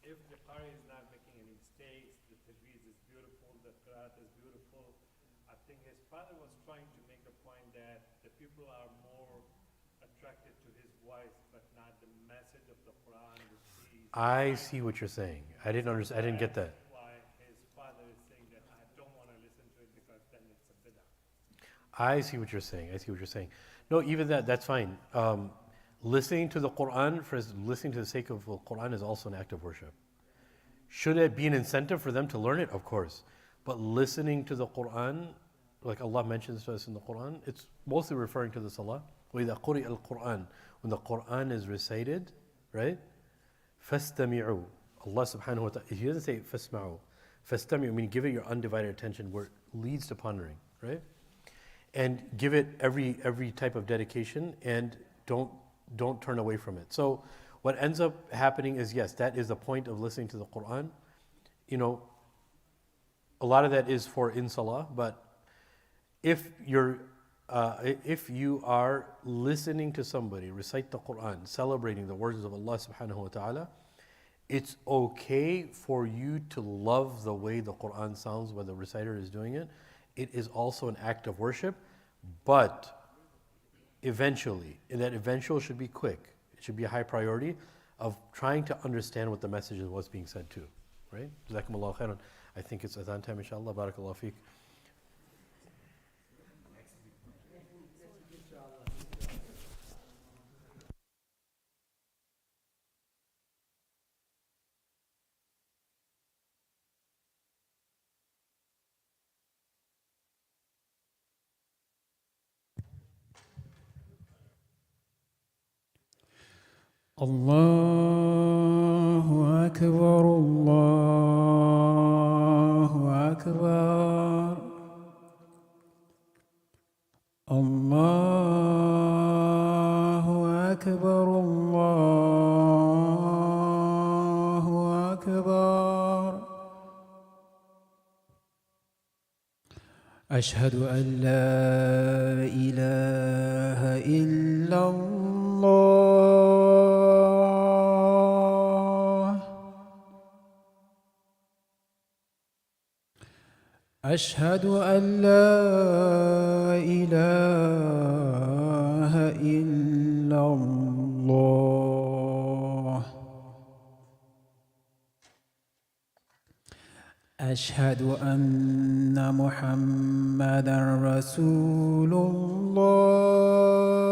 Speaker 10: If the qari is not making any mistakes, the tajweed is beautiful, the qiraat is beautiful. I think his father was trying to make the point that the people are more attracted to his voice, but not the message of the Quran.
Speaker 1: I see what you're saying. I didn't understand. I didn't get that.
Speaker 10: Why his father is saying that I don't want to listen to it because then it's a bid'ah.
Speaker 1: I see what you're saying. No, even that's fine. Listening to the Quran, listening to the sake of the Quran is also an act of worship. Should it be an incentive for them to learn it? Of course. But listening to the Quran like Allah mentions to us in the Quran, it's mostly referring to the salah. وَإِذَا قُرِئَ الْقُرْآنِ When the Quran is recited, right? فَاسْتَمِعُوا Allah subhanahu wa ta'ala, He doesn't say فَاسْمَعُوا. فَاسْتَمِعُوا, meaning give it your undivided attention where it leads to pondering, right? And give it every type of dedication, and don't turn away from it. So what ends up happening is, yes, that is the point of listening to the Quran. You know, a lot of that is for in salah, but if you are listening to somebody recite the Quran, celebrating the words of Allah subhanahu wa ta'ala, it's okay for you to love the way the Quran sounds when the reciter is doing it. It is also an act of worship, but eventually, and that eventual should be quick. It should be a high priority of trying to understand what the message is, what's being said to, right? Jazakumullahu khairan. I think it's adhan time, inshallah. Barakallahu feek.
Speaker 9: الله أكبر الله أكبر الله أكبر الله أكبر أشهد أن لا إله إلا الله أشهد أن لا إله إلا الله أشهد أن محمدا رسول الله